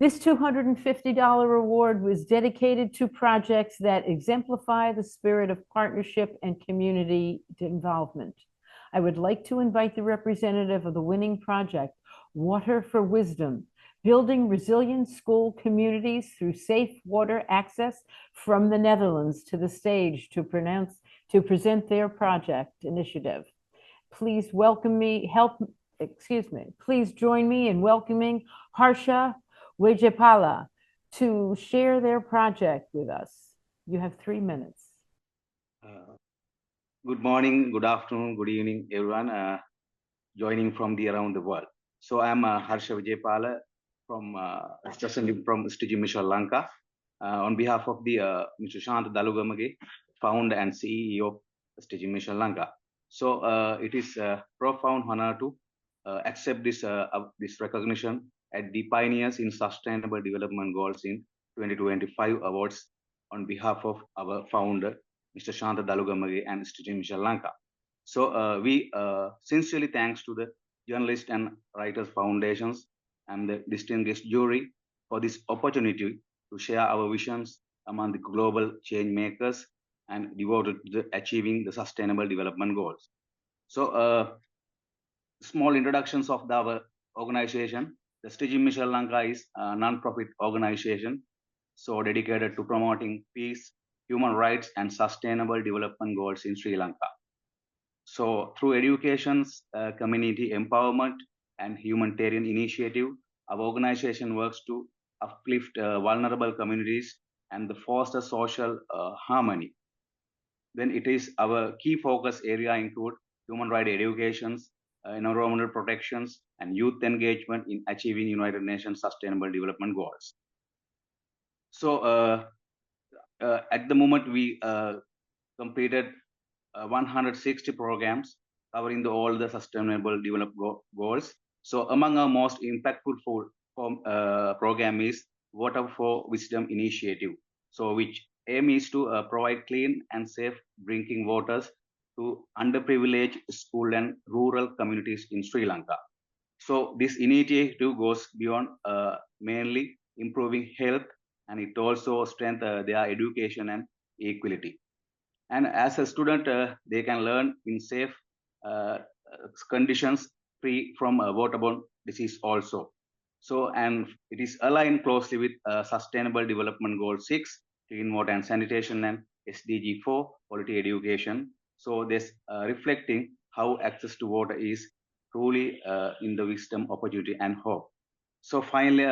This $250 award was dedicated to projects that exemplify the spirit of partnership and community involvement. I would like to invite the representative of the winning project, Water for Wisdom, Building Resilient School Communities Through Safe Water Access from the Netherlands, to the stage to present their project initiative. Please please join me in welcoming Harsha Wejepala to share their project with us. You have 3 minutes. Good morning, good afternoon, good evening, everyone joining from around the world. So I'm Harsha Vijaypala from SDGs Sri Lanka. On behalf of the Mr. Shant Dalugamage, founder and CEO of SDGs Sri Lanka. So it is a profound honor to accept this recognition at the Pioneers in Sustainable Development Goals in 2025 awards on behalf of our founder, Mr. Shanta Dalugamage and SDGs Sri Lanka. So we sincerely thanks to the Journalists and Writers Foundations and the distinguished jury for this opportunity to share our visions among the global change makers and devoted to achieving the Sustainable Development Goals. So small introductions of our organization. The SDGs Sri Lanka is a non-profit organization, so dedicated to promoting peace, human rights, and sustainable development goals in Sri Lanka. So through education, community empowerment, and humanitarian initiative, our organization works to uplift vulnerable communities and foster social harmony. Then it is our key focus area include human rights educations, environmental protections, and youth engagement in achieving United Nations Sustainable Development Goals. So at the moment, we completed 160 programs covering all the Sustainable Development Goals. So among our most impactful program is Water for Wisdom Initiative, so which aim is to provide clean and safe drinking waters to underprivileged school and rural communities in Sri Lanka. So this initiative goes beyond mainly improving health, and it also strengthens their education and equality. And as a student, they can learn in safe conditions, free from waterborne disease also. So, and it is aligned closely with Sustainable Development Goal 6, clean water and sanitation, and SDG 4, quality education. So this reflecting how access to water is truly in the wisdom, opportunity, and hope. So finally,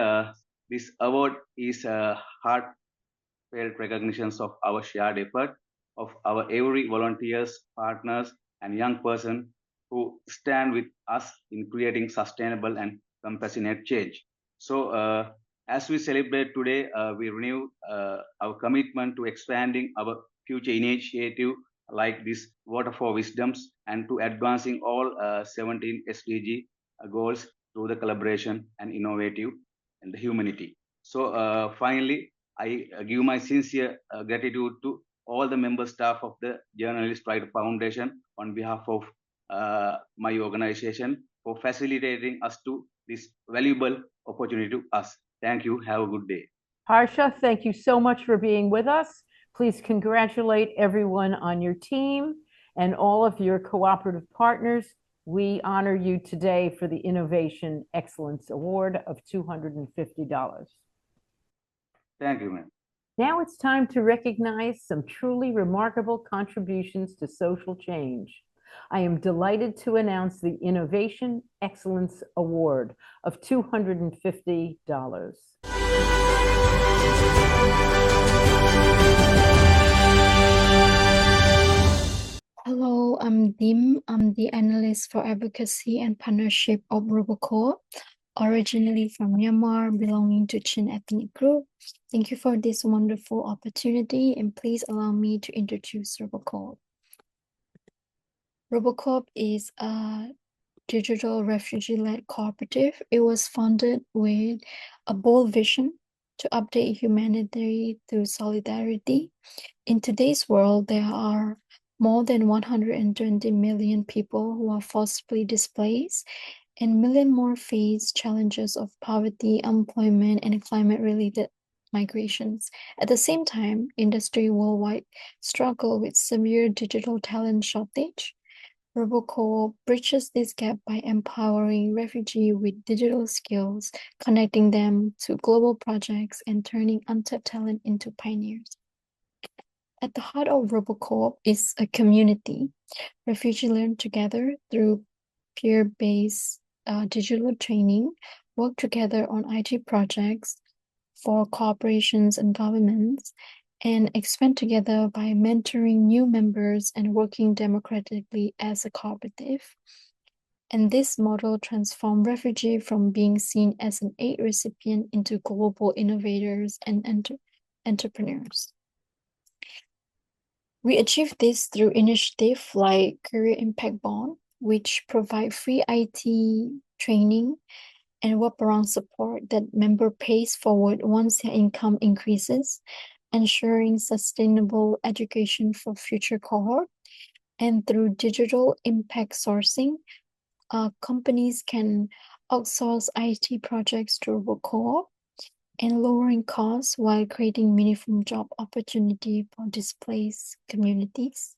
this award is heartfelt recognitions of our shared effort of our every volunteers, partners, and young person who stand with us in creating sustainable and compassionate change. So as we celebrate today, we renew our commitment to expanding our future initiative like this Water for Wisdoms and to advancing all 17 SDG goals through the collaboration and innovative and the humanity. So finally, I give my sincere gratitude to all the member staff of the Journalist Right Foundation on behalf of my organization for facilitating us to this valuable opportunity to us. Thank you. Have a good day. Harsha, thank you so much for being with us. Please congratulate everyone on your team and all of your cooperative partners. We honor you today for the Innovation Excellence Award of $250. Thank you, ma'am. Now it's time to recognize some truly remarkable contributions to social change. I am delighted to announce the Innovation Excellence Award of $250. Hello, I'm Dim. I'm the analyst for advocacy and partnership of Robocorp, originally from Myanmar, belonging to Chin ethnic group. Thank you for this wonderful opportunity, and please allow me to introduce Robocorp. Robocorp is a digital refugee-led cooperative. It was founded with a bold vision to update humanity through solidarity. In today's world, there are more than 120 million people who are forcibly displaced and million more face challenges of poverty, unemployment, and climate-related migrations. At the same time, industry worldwide struggle with severe digital talent shortage. Roboco bridges this gap by empowering refugees with digital skills, connecting them to global projects, and turning untapped talent into pioneers. At the heart of Roboco is a community. Refugees learn together through peer-based digital training, work together on IT projects for corporations and governments, and expand together by mentoring new members and working democratically as a cooperative. And this model transformed refugees from being seen as an aid recipient into global innovators and entrepreneurs. We achieve this through initiatives like Career Impact Bond, which provide free IT training and workaround support that member pays forward once their income increases, ensuring sustainable education for future cohort. And through digital impact sourcing, companies can outsource IT projects to Roboco and lowering costs while creating meaningful job opportunity for displaced communities.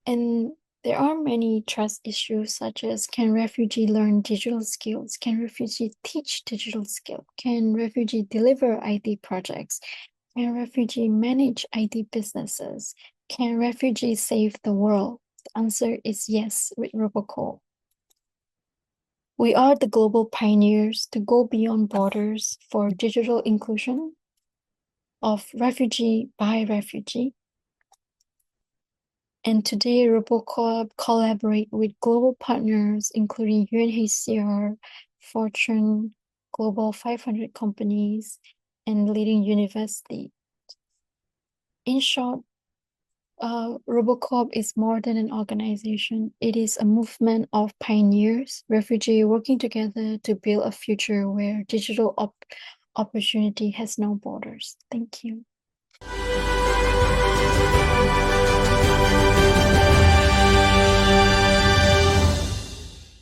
And there are many trust issues such as, can refugee learn digital skills? Can refugee teach digital skills? Can refugee deliver IT projects? Can refugee manage IT businesses? Can refugees save the world? The answer is yes with Roboco. We are the global pioneers to go beyond borders for digital inclusion of refugee by refugee. And today, Roboco collaborate with global partners, including UNHCR, Fortune Global 500 companies, and leading university. In short, Roboco is more than an organization. It is a movement of pioneers, refugees working together to build a future where digital opportunity has no borders. Thank you.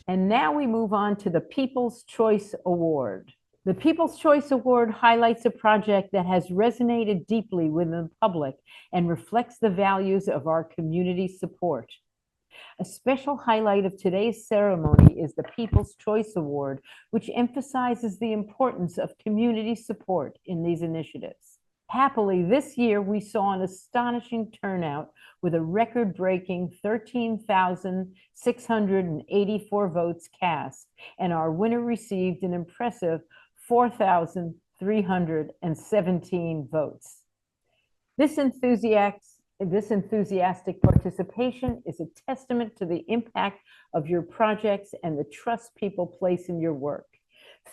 And now we move on to the People's Choice Award. The People's Choice Award highlights a project that has resonated deeply with the public and reflects the values of our community support. A special highlight of today's ceremony is the People's Choice Award, which emphasizes the importance of community support in these initiatives. Happily, this year we saw an astonishing turnout with a record-breaking 13,684 votes cast, and our winner received an impressive 4,317 votes. This enthusiastic participation is a testament to the impact of your projects and the trust people place in your work.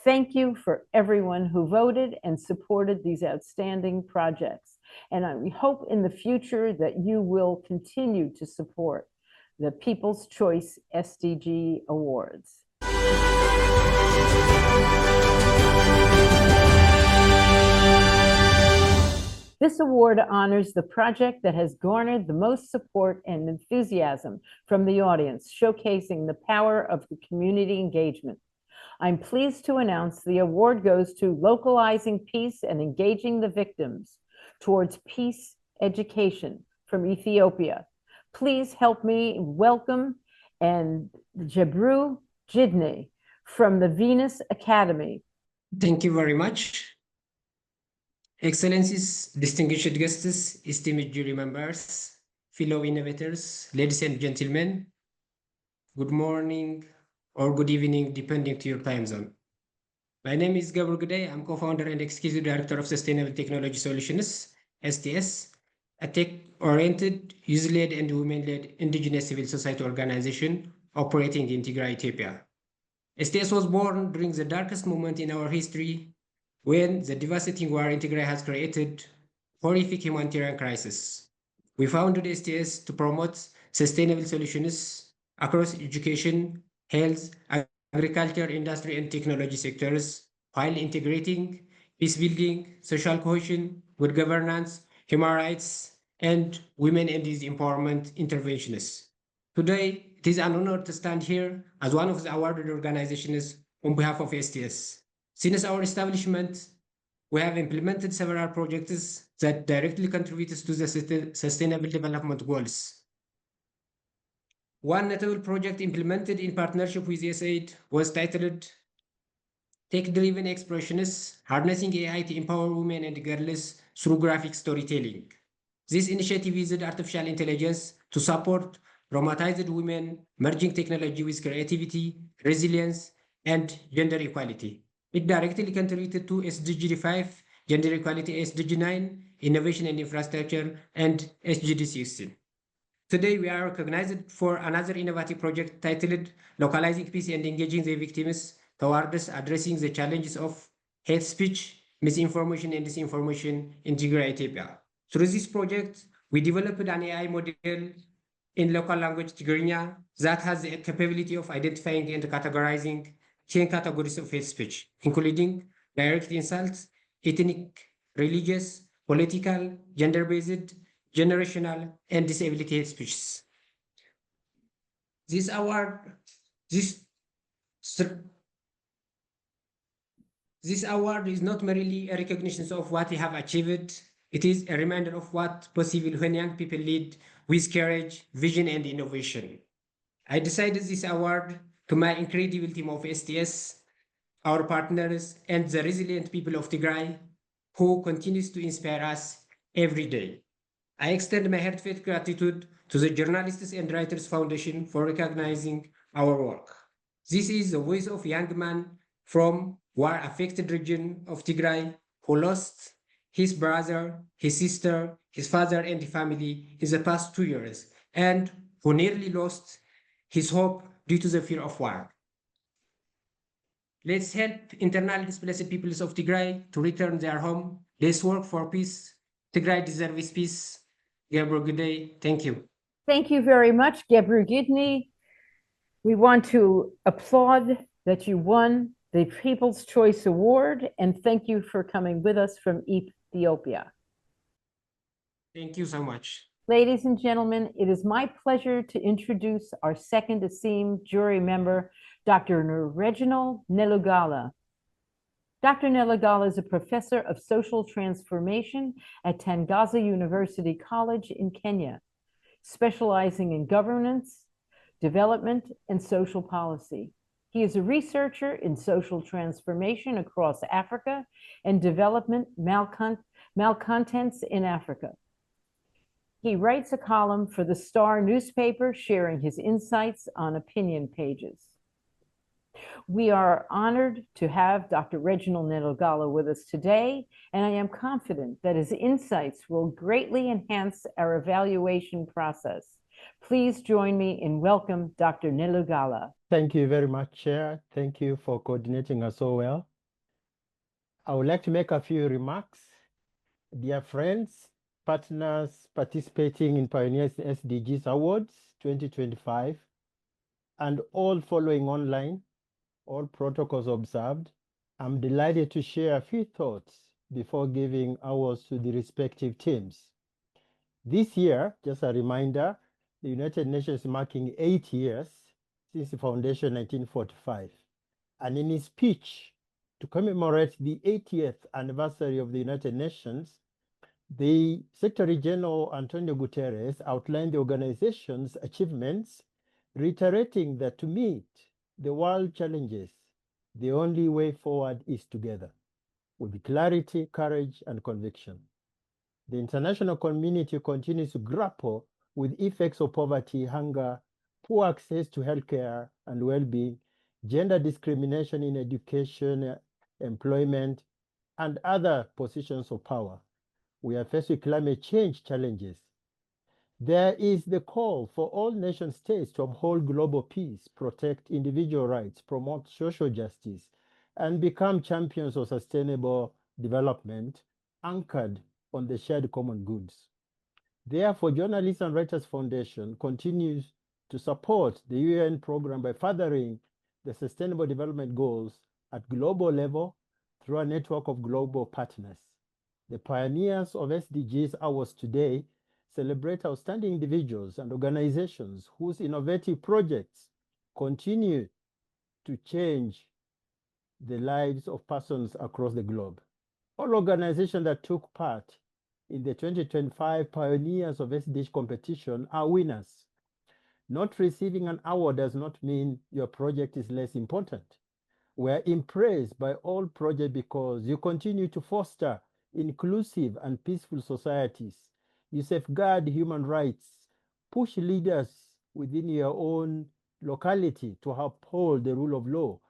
Thank you for everyone who voted and supported these outstanding projects. And I hope in the future that you will continue to support the People's Choice SDG Awards. This award honors the project that has garnered the most support and enthusiasm from the audience, showcasing the power of the community engagement. I'm pleased to announce the award goes to Localizing Peace and Engaging the Victims Towards Peace Education from Ethiopia. Please help me welcome and Jabru Jidney from the Venus Academy. Thank you very much. Excellencies, distinguished guests, esteemed jury members, fellow innovators, ladies and gentlemen, good morning or good evening, depending to your time zone. My name is Gabor Gudai. I'm co-founder and executive director of Sustainable Technology Solutions, STS, a tech-oriented, youth-led and women-led indigenous civil society organization operating in Tigray, Ethiopia. STS was born during the darkest moment in our history, when the devastating war in Tigray has created horrific humanitarian crisis. We founded STS to promote sustainable solutions across education, health, agriculture, industry, and technology sectors, while integrating peace building, social cohesion, good governance, human rights, and women and youth empowerment interventions. Today, it is an honor to stand here as one of the awarded organizations on behalf of STS. Since our establishment, we have implemented several projects that directly contribute to the Sustainable Development Goals. One notable project implemented in partnership with USAID was titled Tech-Driven Expressionists, Harnessing AI to Empower Women and Girls Through Graphic Storytelling. This initiative used artificial intelligence to support traumatized women, merging technology with creativity, resilience, and gender equality. It directly contributed to SDG 5, Gender Equality, SDG 9, Innovation and Infrastructure, and SDG 16. Today, we are recognized for another innovative project titled Localizing Peace and Engaging the Victims towards addressing the challenges of hate speech, misinformation, and disinformation in Tigray, Ethiopia. Through this project, we developed an AI model in local language Tigrinya that has the capability of identifying and categorizing 10 categories of hate speech, including direct insults, ethnic, religious, political, gender-based, generational, and disability hate speeches. This award is not merely a recognition of what we have achieved. It is a reminder of what possible when young people lead with courage, vision, and innovation. I decided this award to my incredible team of STS, our partners, and the resilient people of Tigray who continues to inspire us every day. I extend my heartfelt gratitude to the Journalists and Writers Foundation for recognizing our work. This is the voice of a young man from war-affected region of Tigray who lost his brother, his sister, his father, and family in the past 2 years, and who nearly lost his hope due to the fear of war. Let's help internally displaced peoples of Tigray to return their home. Let's work for peace. Tigray deserves peace. Gebru, good day. Thank you. Thank you very much, Gebru Gidney. We want to applaud that you won the People's Choice Award, and thank you for coming with us from Ethiopia. Thank you so much. Ladies and gentlemen, it is my pleasure to introduce our second esteemed jury member, Dr. Reginald Nelugala. Dr. Nelugala is a professor of social transformation at Tangaza University College in Kenya, specializing in governance, development, and social policy. He is a researcher in social transformation across Africa and development malcontents in Africa. He writes a column for the Star newspaper, sharing his insights on opinion pages. We are honored to have Dr. Reginald Nelugala with us today, and I am confident that his insights will greatly enhance our evaluation process. Please join me in welcome Dr. Nelugala. Thank you very much, Chair. Thank you for coordinating us so well. I would like to make a few remarks. Dear friends, partners participating in Pioneers SDGs Awards 2025, and all following online, all protocols observed, I'm delighted to share a few thoughts before giving awards to the respective teams. This year, just a reminder, the United Nations is marking 8 years since the foundation in 1945. And in his speech to commemorate the 80th anniversary of the United Nations, the Secretary General Antonio Guterres outlined the organization's achievements, reiterating that to meet the world challenges, the only way forward is together, with clarity, courage, and conviction. The international community continues to grapple with effects of poverty, hunger, poor access to healthcare and well-being, gender discrimination in education, employment, and other positions of power. We are faced with climate change challenges. There is the call for all nation states to uphold global peace, protect individual rights, promote social justice, and become champions of sustainable development anchored on the shared common goods. Therefore, Journalists and Writers Foundation continues to support the UN program by furthering the Sustainable Development Goals at global level through a network of global partners. The pioneers of SDGs Awards today celebrate outstanding individuals and organizations whose innovative projects continue to change the lives of persons across the globe. All organizations that took part in the 2025 Pioneers of SDG competition are winners. Not receiving an award does not mean your project is less important. We're impressed by all projects because you continue to foster inclusive and peaceful societies. You safeguard human rights, push leaders within your own locality to uphold the rule of law,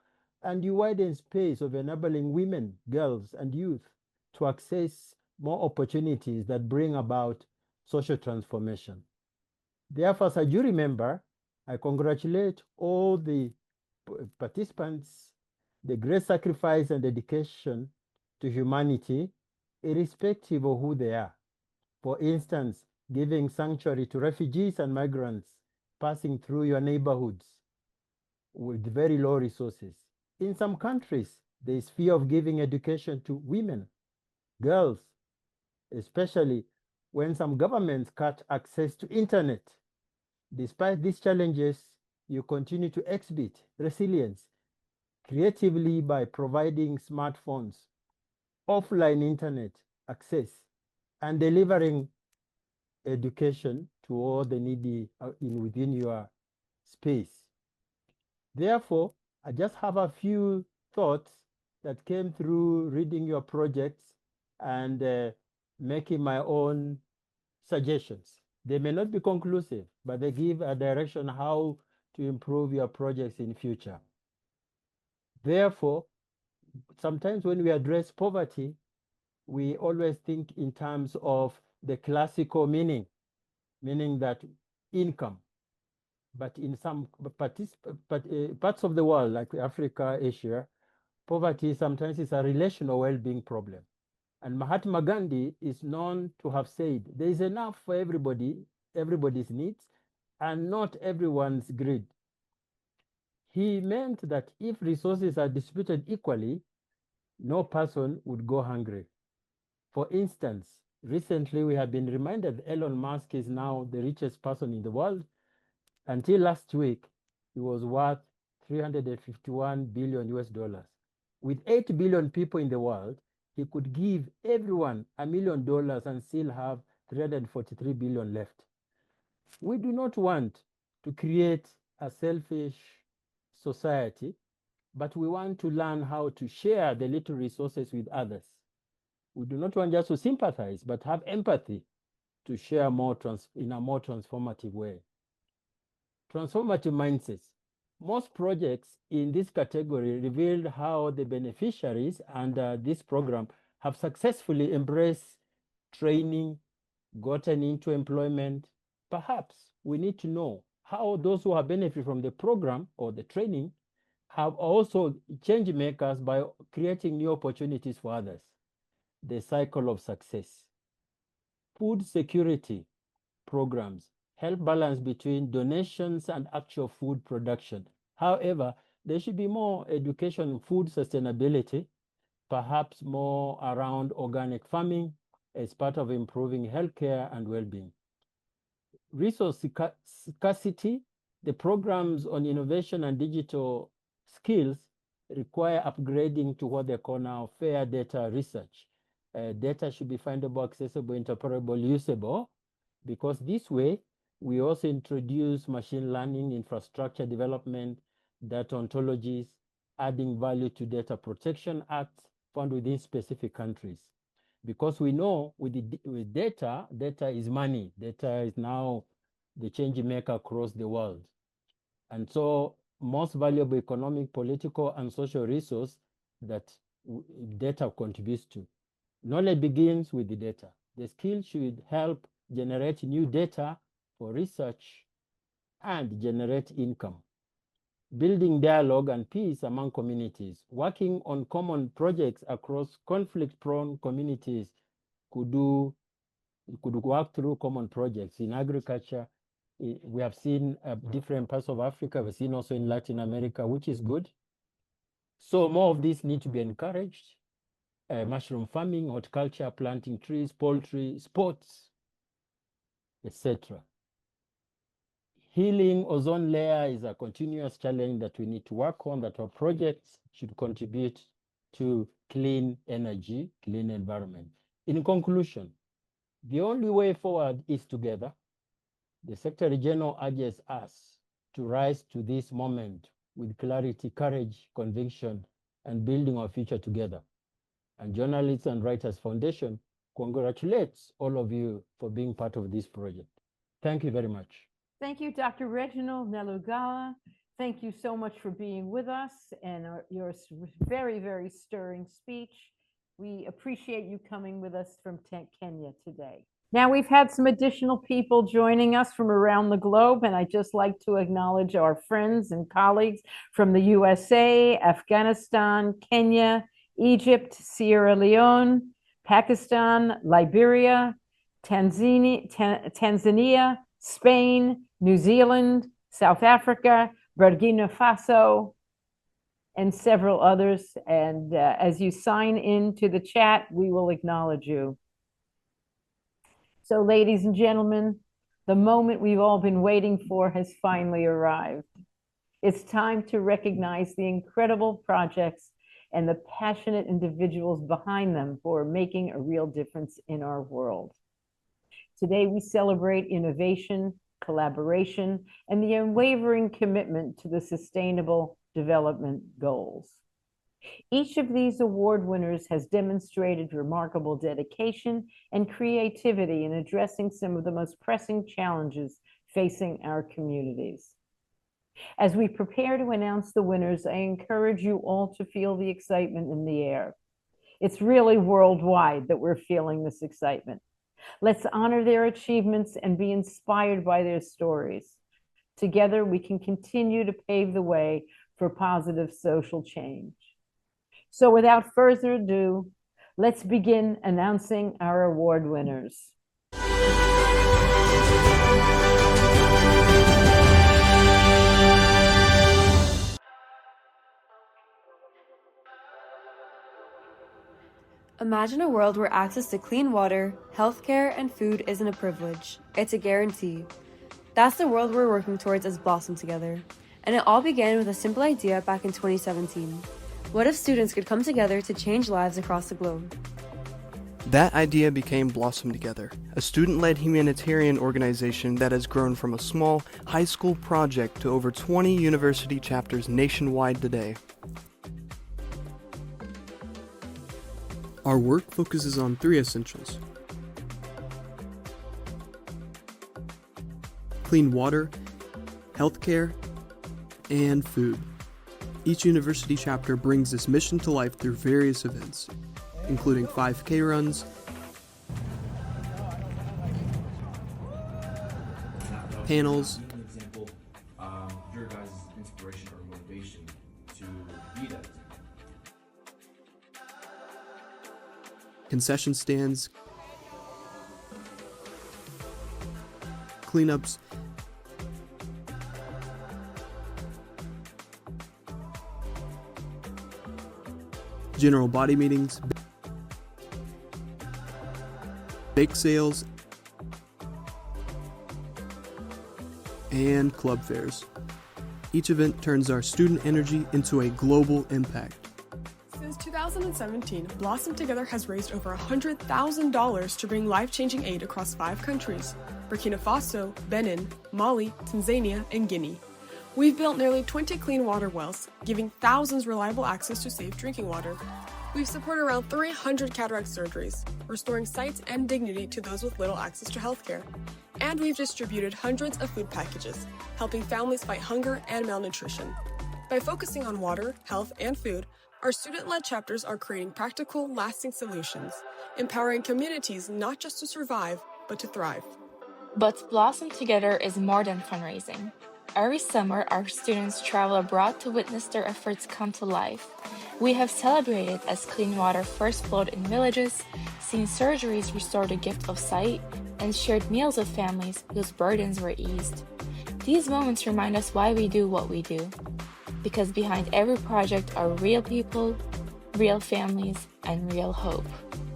and you widen space of enabling women, girls, and youth to access more opportunities that bring about social transformation. Therefore, as a jury member, I congratulate all the participants, the great sacrifice and dedication to humanity, irrespective of who they are. For instance, giving sanctuary to refugees and migrants passing through your neighborhoods with very low resources. In some countries, there is fear of giving education to women, girls, especially when some governments cut access to internet. Despite these challenges, you continue to exhibit resilience creatively by providing smartphones, offline internet access, and delivering education to all the needy within your space. Therefore, I just have a few thoughts that came through reading your projects and making my own suggestions. They may not be conclusive, but they give a direction how to improve your projects in future. Therefore, sometimes when we address poverty, we always think in terms of the classical meaning that income. But in some parts of the world, like Africa, Asia, poverty sometimes is a relational well-being problem. And Mahatma Gandhi is known to have said, there is enough for everybody's needs, and not everyone's greed. He meant that if resources are distributed equally, no person would go hungry. For instance, recently we have been reminded that Elon Musk is now the richest person in the world. Until last week, he was worth 351 billion US dollars. With 8 billion people in the world, he could give everyone $1 million and still have 343 billion left. We do not want to create a selfish society, but we want to learn how to share the little resources with others. We do not want just to sympathize, but have empathy to share more in a more transformative way. Transformative mindsets. Most projects in this category revealed how the beneficiaries under this program have successfully embraced training, gotten into employment. Perhaps we need to know how those who have benefited from the program or the training have also change makers by creating new opportunities for others. The cycle of success. Food security programs help balance between donations and actual food production. However, there should be more education in food sustainability, perhaps more around organic farming as part of improving healthcare and well-being. Resource scarcity, the programs on innovation and digital skills require upgrading to what they call now fair data research. Data should be findable, accessible, interpretable, usable, because this way we also introduce machine learning, infrastructure development, data ontologies, adding value to data protection acts found within specific countries. Because we know with data is money. Data is now the change maker across the world. And so most valuable economic, political, and social resource that data contributes to. Knowledge begins with the data. The skill should help generate new data for research and generate income. Building dialogue and peace among communities. Working on common projects across conflict-prone communities could work through common projects. In agriculture, we have seen different parts of Africa. We've seen also in Latin America, which is good. So more of this need to be encouraged. Mushroom farming, horticulture, planting trees, poultry, sports. etc. Healing ozone layer is a continuous challenge that we need to work on, that our projects should contribute to clean energy, clean environment. In conclusion, the only way forward is together. The Secretary General urges us to rise to this moment with clarity, courage, conviction, and building our future together. And Journalists and Writers Foundation congratulates all of you for being part of this project. Thank you very much. Thank you, Dr. Reginald Nelugala. Thank you so much for being with us and your very, very stirring speech. We appreciate you coming with us from Kenya today. Now, we've had some additional people joining us from around the globe, and I'd just like to acknowledge our friends and colleagues from the USA, Afghanistan, Kenya, Egypt, Sierra Leone, Pakistan, Liberia, Tanzania, Spain, New Zealand, South Africa, Burkina Faso, and several others. And as you sign into the chat, we will acknowledge you. So, ladies and gentlemen, the moment we've all been waiting for has finally arrived. It's time to recognize the incredible projects and the passionate individuals behind them who are making a real difference in our world. Today, we celebrate innovation, collaboration, and the unwavering commitment to the Sustainable Development Goals. Each of these award winners has demonstrated remarkable dedication and creativity in addressing some of the most pressing challenges facing our communities. As we prepare to announce the winners, I encourage you all to feel the excitement in the air. It's really worldwide that we're feeling this excitement. Let's honor their achievements and be inspired by their stories. Together, we can continue to pave the way for positive social change. So without further ado, let's begin announcing our award winners. Imagine a world where access to clean water, healthcare, and food isn't a privilege. It's a guarantee. That's the world we're working towards as Blossom Together. And it all began with a simple idea back in 2017. What if students could come together to change lives across the globe? That idea became Blossom Together, a student-led humanitarian organization that has grown from a small high school project to over 20 university chapters nationwide today. Our work focuses on 3 essentials: clean water, healthcare, and food. Each university chapter brings this mission to life through various events, including 5K runs, panels, your guys' inspiration or motivation to be that. concession stands, cleanups, general body meetings, bake sales, and club fairs. Each event turns our student energy into a global impact. Since 2017, Blossom Together has raised over $100,000 to bring life-changing aid across 5 countries: Burkina Faso, Benin, Mali, Tanzania, and Guinea. We've built nearly 20 clean water wells, giving thousands reliable access to safe drinking water. We've supported around 300 cataract surgeries, restoring sight and dignity to those with little access to healthcare. And we've distributed hundreds of food packages, helping families fight hunger and malnutrition. By focusing on water, health, and food, our student-led chapters are creating practical, lasting solutions, empowering communities not just to survive, but to thrive. But Blossom Together is more than fundraising. Every summer, our students travel abroad to witness their efforts come to life. We have celebrated as clean water first flowed in villages, seen surgeries restore the gift of sight, and shared meals with families whose burdens were eased. These moments remind us why we do what we do. Because behind every project are real people, real families, and real hope.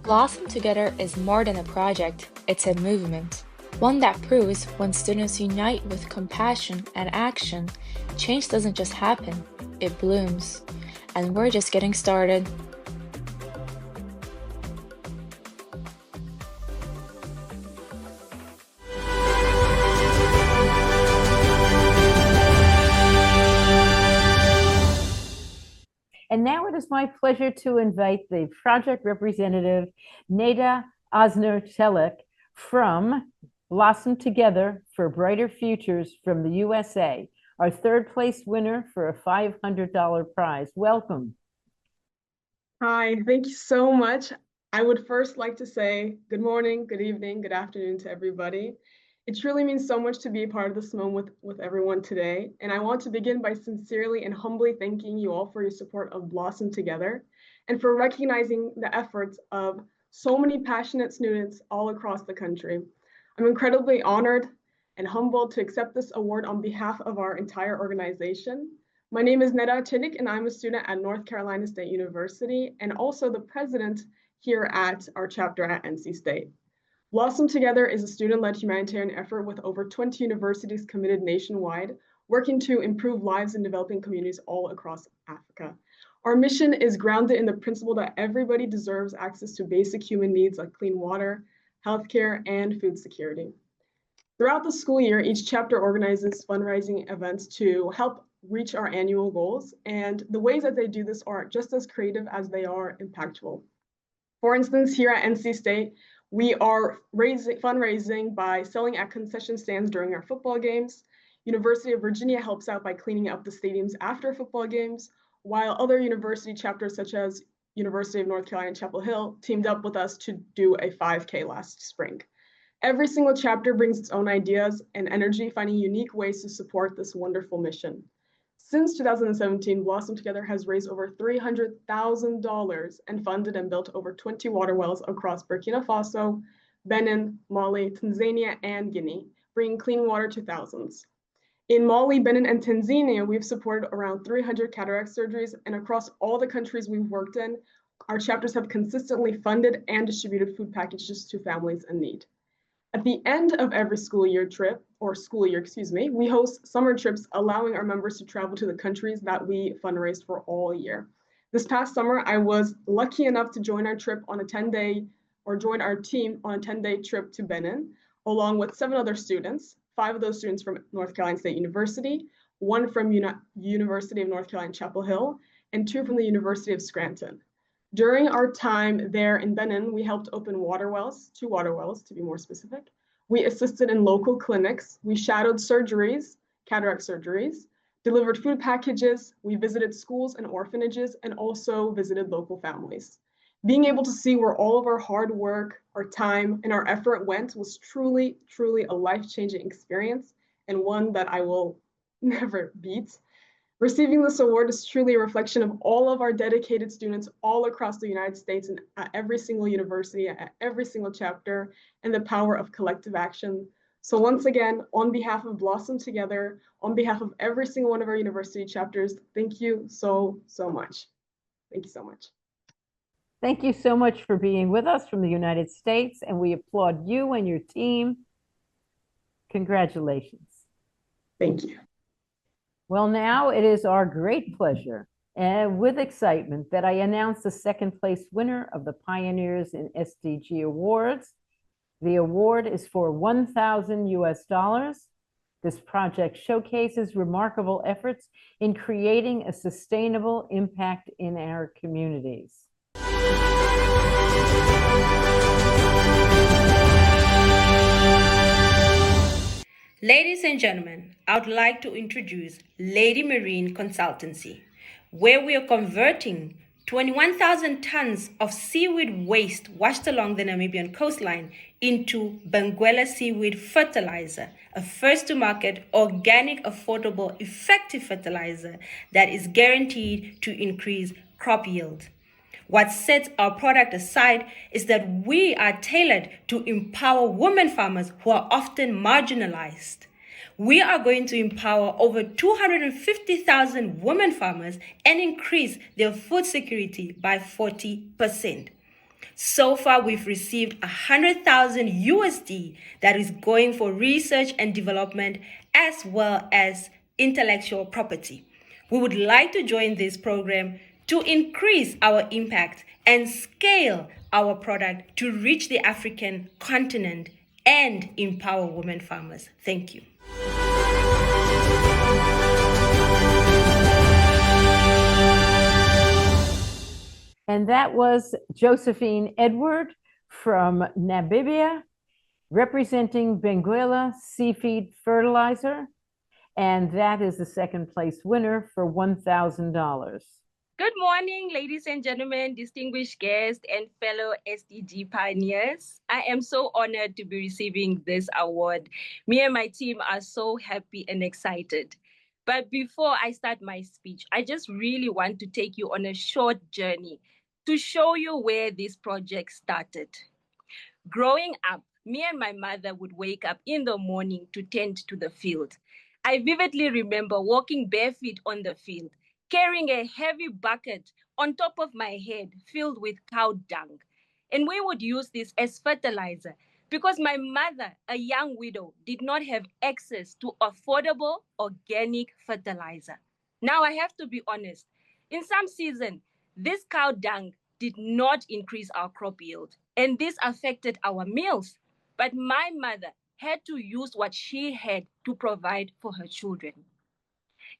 Blossom Together is more than a project, it's a movement. One that proves when students unite with compassion and action, change doesn't just happen, it blooms. And we're just getting started. And now it is my pleasure to invite the project representative, Neda Osner-Chelik from Blossom Together for Brighter Futures from the USA, our third place winner for a $500 prize. Welcome. Hi, thank you so much. I would first like to say good morning, good evening, good afternoon to everybody. It truly means so much to be a part of this moment with everyone today. And I want to begin by sincerely and humbly thanking you all for your support of Blossom Together and for recognizing the efforts of so many passionate students all across the country. I'm incredibly honored and humbled to accept this award on behalf of our entire organization. My name is Neda Chelik, and I'm a student at North Carolina State University and also the president here at our chapter at NC State. Blossom Together is a student-led humanitarian effort with over 20 universities committed nationwide, working to improve lives in developing communities all across Africa. Our mission is grounded in the principle that everybody deserves access to basic human needs like clean water, healthcare, and food security. Throughout the school year, each chapter organizes fundraising events to help reach our annual goals, and the ways that they do this are just as creative as they are impactful. For instance, here at NC State, we are fundraising by selling at concession stands during our football games. University of Virginia helps out by cleaning up the stadiums after football games, while other university chapters such as University of North Carolina Chapel Hill teamed up with us to do a 5K last spring. Every single chapter brings its own ideas and energy, finding unique ways to support this wonderful mission. Since 2017, Blossom Together has raised over $300,000 and funded and built over 20 water wells across Burkina Faso, Benin, Mali, Tanzania, and Guinea, bringing clean water to thousands. In Mali, Benin, and Tanzania, we've supported around 300 cataract surgeries, and across all the countries we've worked in, our chapters have consistently funded and distributed food packages to families in need. At the end of every school year, we host summer trips, allowing our members to travel to the countries that we fundraised for all year. This past summer, I was lucky enough to join our trip on a 10-day, or join our team on a 10-day trip to Benin, along with 7 other students, 5 of those students from North Carolina State University, 1 from University of North Carolina Chapel Hill, and 2 from the University of Scranton. During our time there in Benin, we helped open water wells, 2 water wells to be more specific. We assisted in local clinics. We shadowed surgeries, cataract surgeries, delivered food packages. We visited schools and orphanages and also visited local families. Being able to see where all of our hard work, our time, and our effort went was truly, truly a life-changing experience and one that I will never beat. Receiving this award is truly a reflection of all of our dedicated students all across the United States and at every single university, at every single chapter, and the power of collective action. So once again, on behalf of Blossom Together, on behalf of every single one of our university chapters, thank you so, so much. Thank you so much. Thank you so much for being with us from the United States, and we applaud you and your team. Congratulations. Thank you. Well, now it is our great pleasure and with excitement that I announce the second place winner of the Pioneers in SDG Awards. The award is for $1,000. This project showcases remarkable efforts in creating a sustainable impact in our communities. Ladies and gentlemen, I would like to introduce Lady Marine Consultancy, where we are converting 21,000 tons of seaweed waste washed along the Namibian coastline into Benguela seaweed fertilizer, a first-to-market, organic, affordable, effective fertilizer that is guaranteed to increase crop yield. What sets our product aside is that we are tailored to empower women farmers who are often marginalized. We are going to empower over 250,000 women farmers and increase their food security by 40%. So far, we've received 100,000 USD that is going for research and development as well as intellectual property. We would like to join this program to increase our impact and scale our product to reach the African continent and empower women farmers. Thank you. And that was Josephine Edward from Namibia, representing Benguela Seafood Fertilizer. And that is the second place winner for $1,000. Good morning, ladies and gentlemen, distinguished guests, and fellow SDG pioneers. I am so honored to be receiving this award. Me and my team are so happy and excited. But before I start my speech, I just really want to take you on a short journey to show you where this project started. Growing up, me and my mother would wake up in the morning to tend to the field. I vividly remember walking barefoot on the field, carrying a heavy bucket on top of my head filled with cow dung. And we would use this as fertilizer because my mother, a young widow, did not have access to affordable organic fertilizer. Now I have to be honest, in some season, this cow dung did not increase our crop yield, and this affected our meals. But my mother had to use what she had to provide for her children.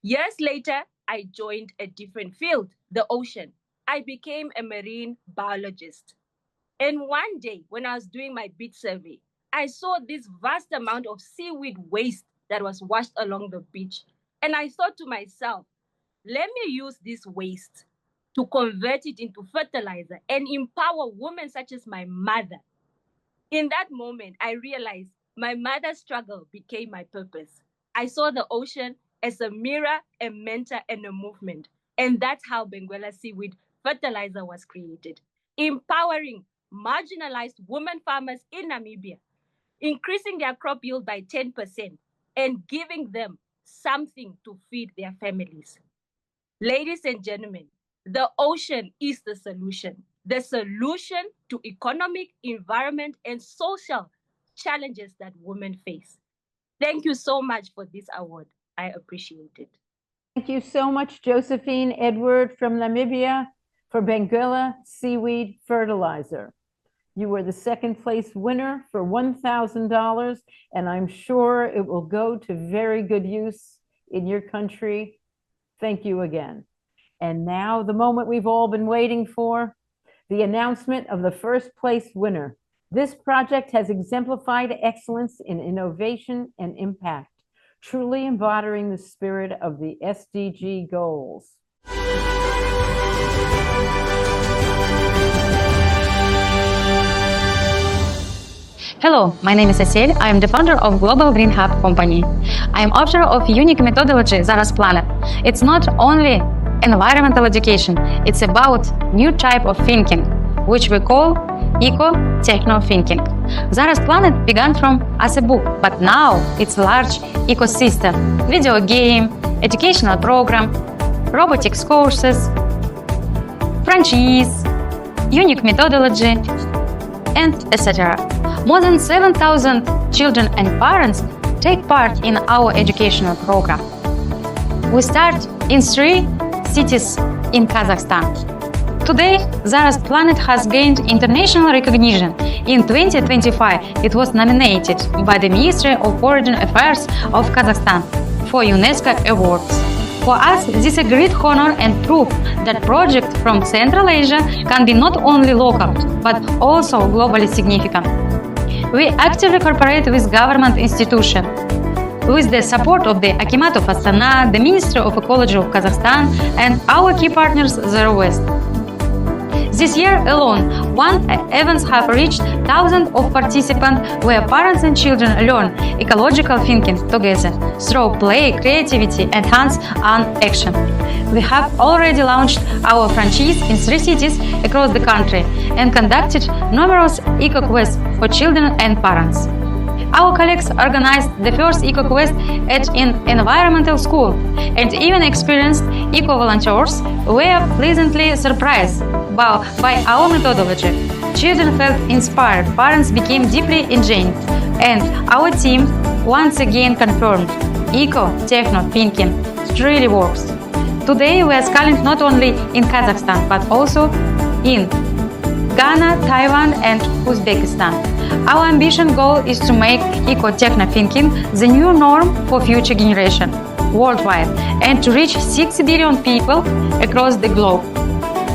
Years later, I joined a different field, the ocean. I became a marine biologist. And one day, when I was doing my beach survey, I saw this vast amount of seaweed waste that was washed along the beach. And I thought to myself, let me use this waste to convert it into fertilizer and empower women such as my mother. In that moment, I realized my mother's struggle became my purpose. I saw the ocean as a mirror, a mentor, and a movement. And that's how Benguela Seaweed Fertilizer was created, empowering marginalized women farmers in Namibia, increasing their crop yield by 10%, and giving them something to feed their families. Ladies and gentlemen, the ocean is the solution to economic, environment, and social challenges that women face. Thank you so much for this award. I appreciate it. Thank you so much, Josephine Edward from Namibia, for Benguela Seaweed Fertilizer. You were the second place winner for $1,000, and I'm sure it will go to very good use in your country. Thank you again. And now the moment we've all been waiting for, the announcement of the first place winner. This project has exemplified excellence in innovation and impact, truly embodying the spirit of the SDG goals. Hello, my name is Asil. I am the founder of Global Green Hub company. I am author of unique methodology Zaras Planet. It's not only environmental education, it's about new type of thinking, which we call eco-techno thinking. Zaras Planet began from as a book, but now it's a large ecosystem, video game, educational program, robotics courses, franchise, unique methodology, and etc. More than 7,000 children and parents take part in our educational program. We start in 3 cities in Kazakhstan. Today, Zaras Planet has gained international recognition. In 2025, it was nominated by the Ministry of Foreign Affairs of Kazakhstan for UNESCO Awards. For us, this is a great honor and proof that projects from Central Asia can be not only local, but also globally significant. We actively cooperate with government institutions, with the support of the Akimat of Astana, the Ministry of Ecology of Kazakhstan, and our key partners, Zero Waste. This year alone, 1 events have reached thousands of participants where parents and children learn ecological thinking together through play, creativity, and hands-on action. We have already launched our franchise in 3 cities across the country and conducted numerous eco-quests for children and parents. Our colleagues organized the first eco-quest at an environmental school and even experienced eco-volunteers were pleasantly surprised by our methodology. Children felt inspired, parents became deeply entrained, and our team once again confirmed eco-techno thinking really works. Today we are scaling not only in Kazakhstan but also in Ghana, Taiwan, and Uzbekistan. Our ambition goal is to make eco-techno thinking the new norm for future generations worldwide and to reach 6 billion people across the globe.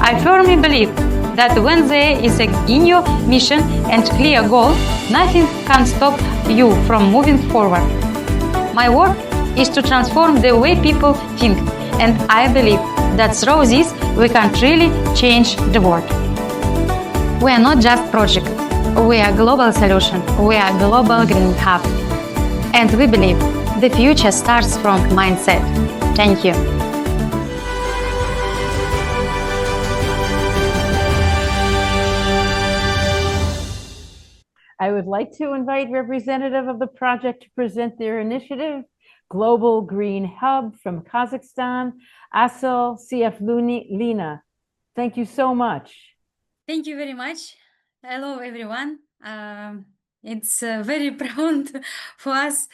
I firmly believe that when there is a genuine mission and clear goal, nothing can stop you from moving forward. My work is to transform the way people think, and I believe that through this we can really change the world. We are not just project, we are global solution, we are global green hub. And we believe the future starts from mindset. Thank you. I would like to invite representative of the project to present their initiative, Global Green Hub from Kazakhstan, Asıl Lina. Thank you so much. Thank you very much. Hello, everyone. It's very proud for us.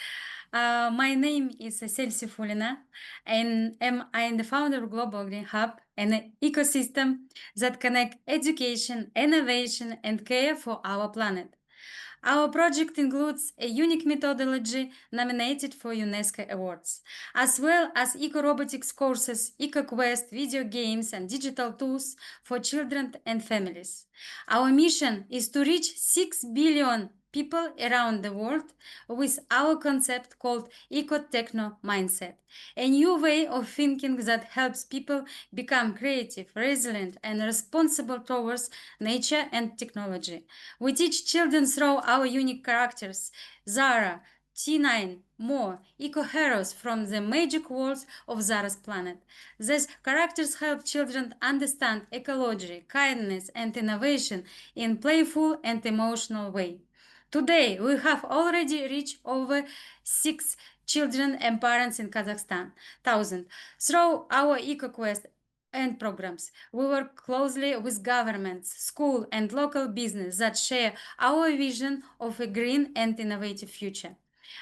My name is Asıl Sifulina, and I am the founder of Global Green Hub, an ecosystem that connects education, innovation, and care for our planet. Our project includes a unique methodology nominated for UNESCO Awards, as well as eco-robotics courses, eco-quest, video games, and digital tools for children and families. Our mission is to reach 6 billion people around the world with our concept called eco-techno mindset, a new way of thinking that helps people become creative, resilient, and responsible towards nature and technology. We teach children through our unique characters, Zara, T9, Mo, eco-heroes from the magic worlds of Zara's planet. These characters help children understand ecology, kindness, and innovation in playful and emotional way. Today, we have already reached over 6 children and parents in Kazakhstan, 1,000, through our EcoQuest and programs. We work closely with governments, school, and local business that share our vision of a green and innovative future.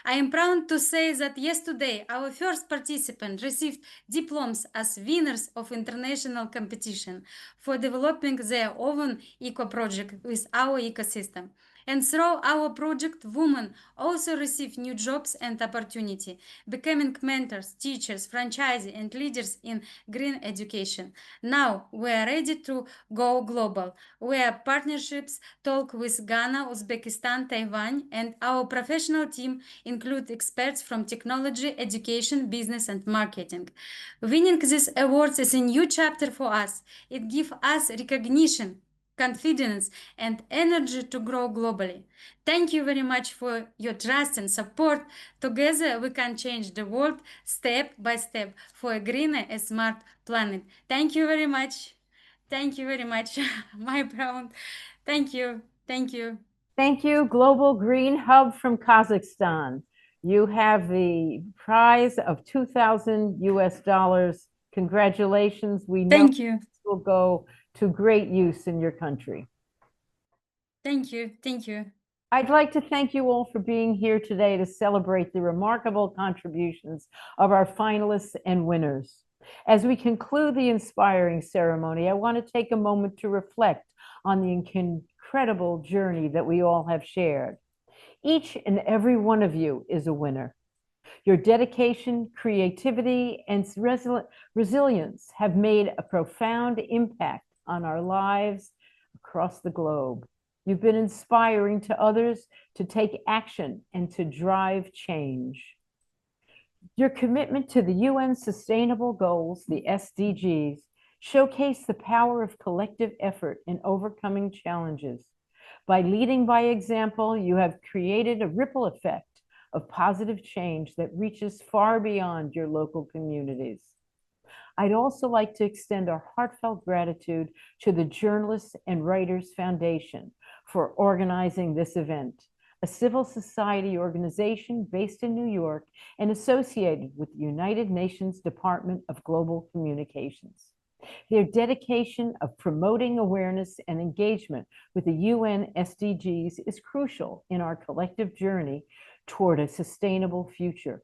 I am proud to say that yesterday our first participant received diplomas as winners of international competition for developing their own eco project with our ecosystem. And through our project, women also receive new jobs and opportunity, becoming mentors, teachers, franchisees, and leaders in green education. Now we are ready to go global. We have partnerships talk with Ghana, Uzbekistan, Taiwan, and our professional team include experts from technology, education, business, and marketing. Winning these awards is a new chapter for us. It gives us recognition, confidence, and energy to grow globally. Thank you very much for your trust and support. Together we can change the world step by step for a greener and smart planet. Thank you very much. Thank you very much, my proud. Thank you. Thank you. Thank you, Global Green Hub from Kazakhstan. You have the prize of 2,000 US dollars. Congratulations. We know Thank you. this will go to great use in your country. Thank you. Thank you. I'd like to thank you all for being here today to celebrate the remarkable contributions of our finalists and winners. As we conclude the inspiring ceremony, I want to take a moment to reflect on the incredible journey that we all have shared. Each and every one of you is a winner. Your dedication, creativity, and resilience have made a profound impact on our lives across the globe. You've been inspiring to others to take action and to drive change. Your commitment to the UN Sustainable Goals, the SDGs, showcase the power of collective effort in overcoming challenges. By leading by example, you have created a ripple effect of positive change that reaches far beyond your local communities. I'd also like to extend our heartfelt gratitude to the Journalists and Writers Foundation for organizing this event, a civil society organization based in New York and associated with the United Nations Department of Global Communications. Their dedication of promoting awareness and engagement with the UN SDGs is crucial in our collective journey toward a sustainable future.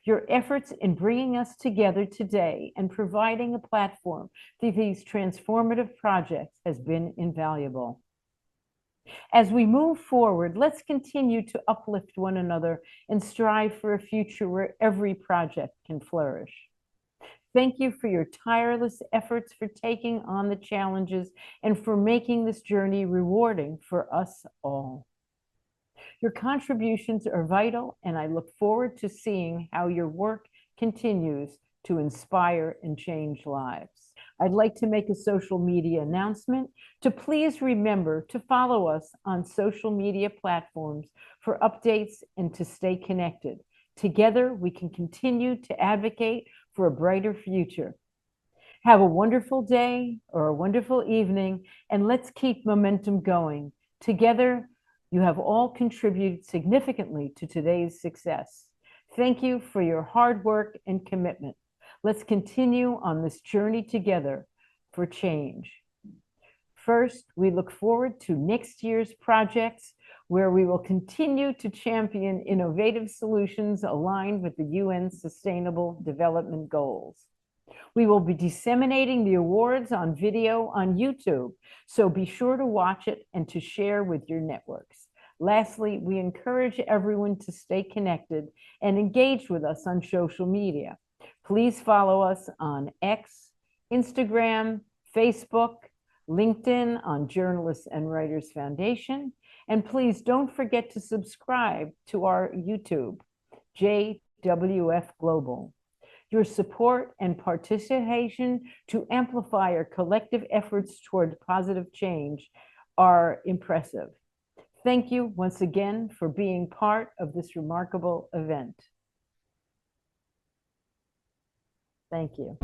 Your efforts in bringing us together today and providing a platform for these transformative projects has been invaluable. As we move forward, let's continue to uplift one another and strive for a future where every project can flourish. Thank you for your tireless efforts for taking on the challenges and for making this journey rewarding for us all. Your contributions are vital, and I look forward to seeing how your work continues to inspire and change lives. I'd like to make a social media announcement to please remember to follow us on social media platforms for updates and to stay connected. Together, we can continue to advocate for a brighter future. Have a wonderful day or a wonderful evening, and let's keep momentum going. Together, you have all contributed significantly to today's success. Thank you for your hard work and commitment. Let's continue on this journey together for change. First, we look forward to next year's projects where we will continue to champion innovative solutions aligned with the UN's Sustainable Development Goals. We will be disseminating the awards on video on YouTube, so be sure to watch it and to share with your networks. Lastly, we encourage everyone to stay connected and engage with us on social media. Please follow us on X, Instagram, Facebook, LinkedIn on Journalists and Writers Foundation, and please don't forget to subscribe to our YouTube, JWF Global. Your support and participation to amplify our collective efforts toward positive change are impressive. Thank you once again for being part of this remarkable event. Thank you.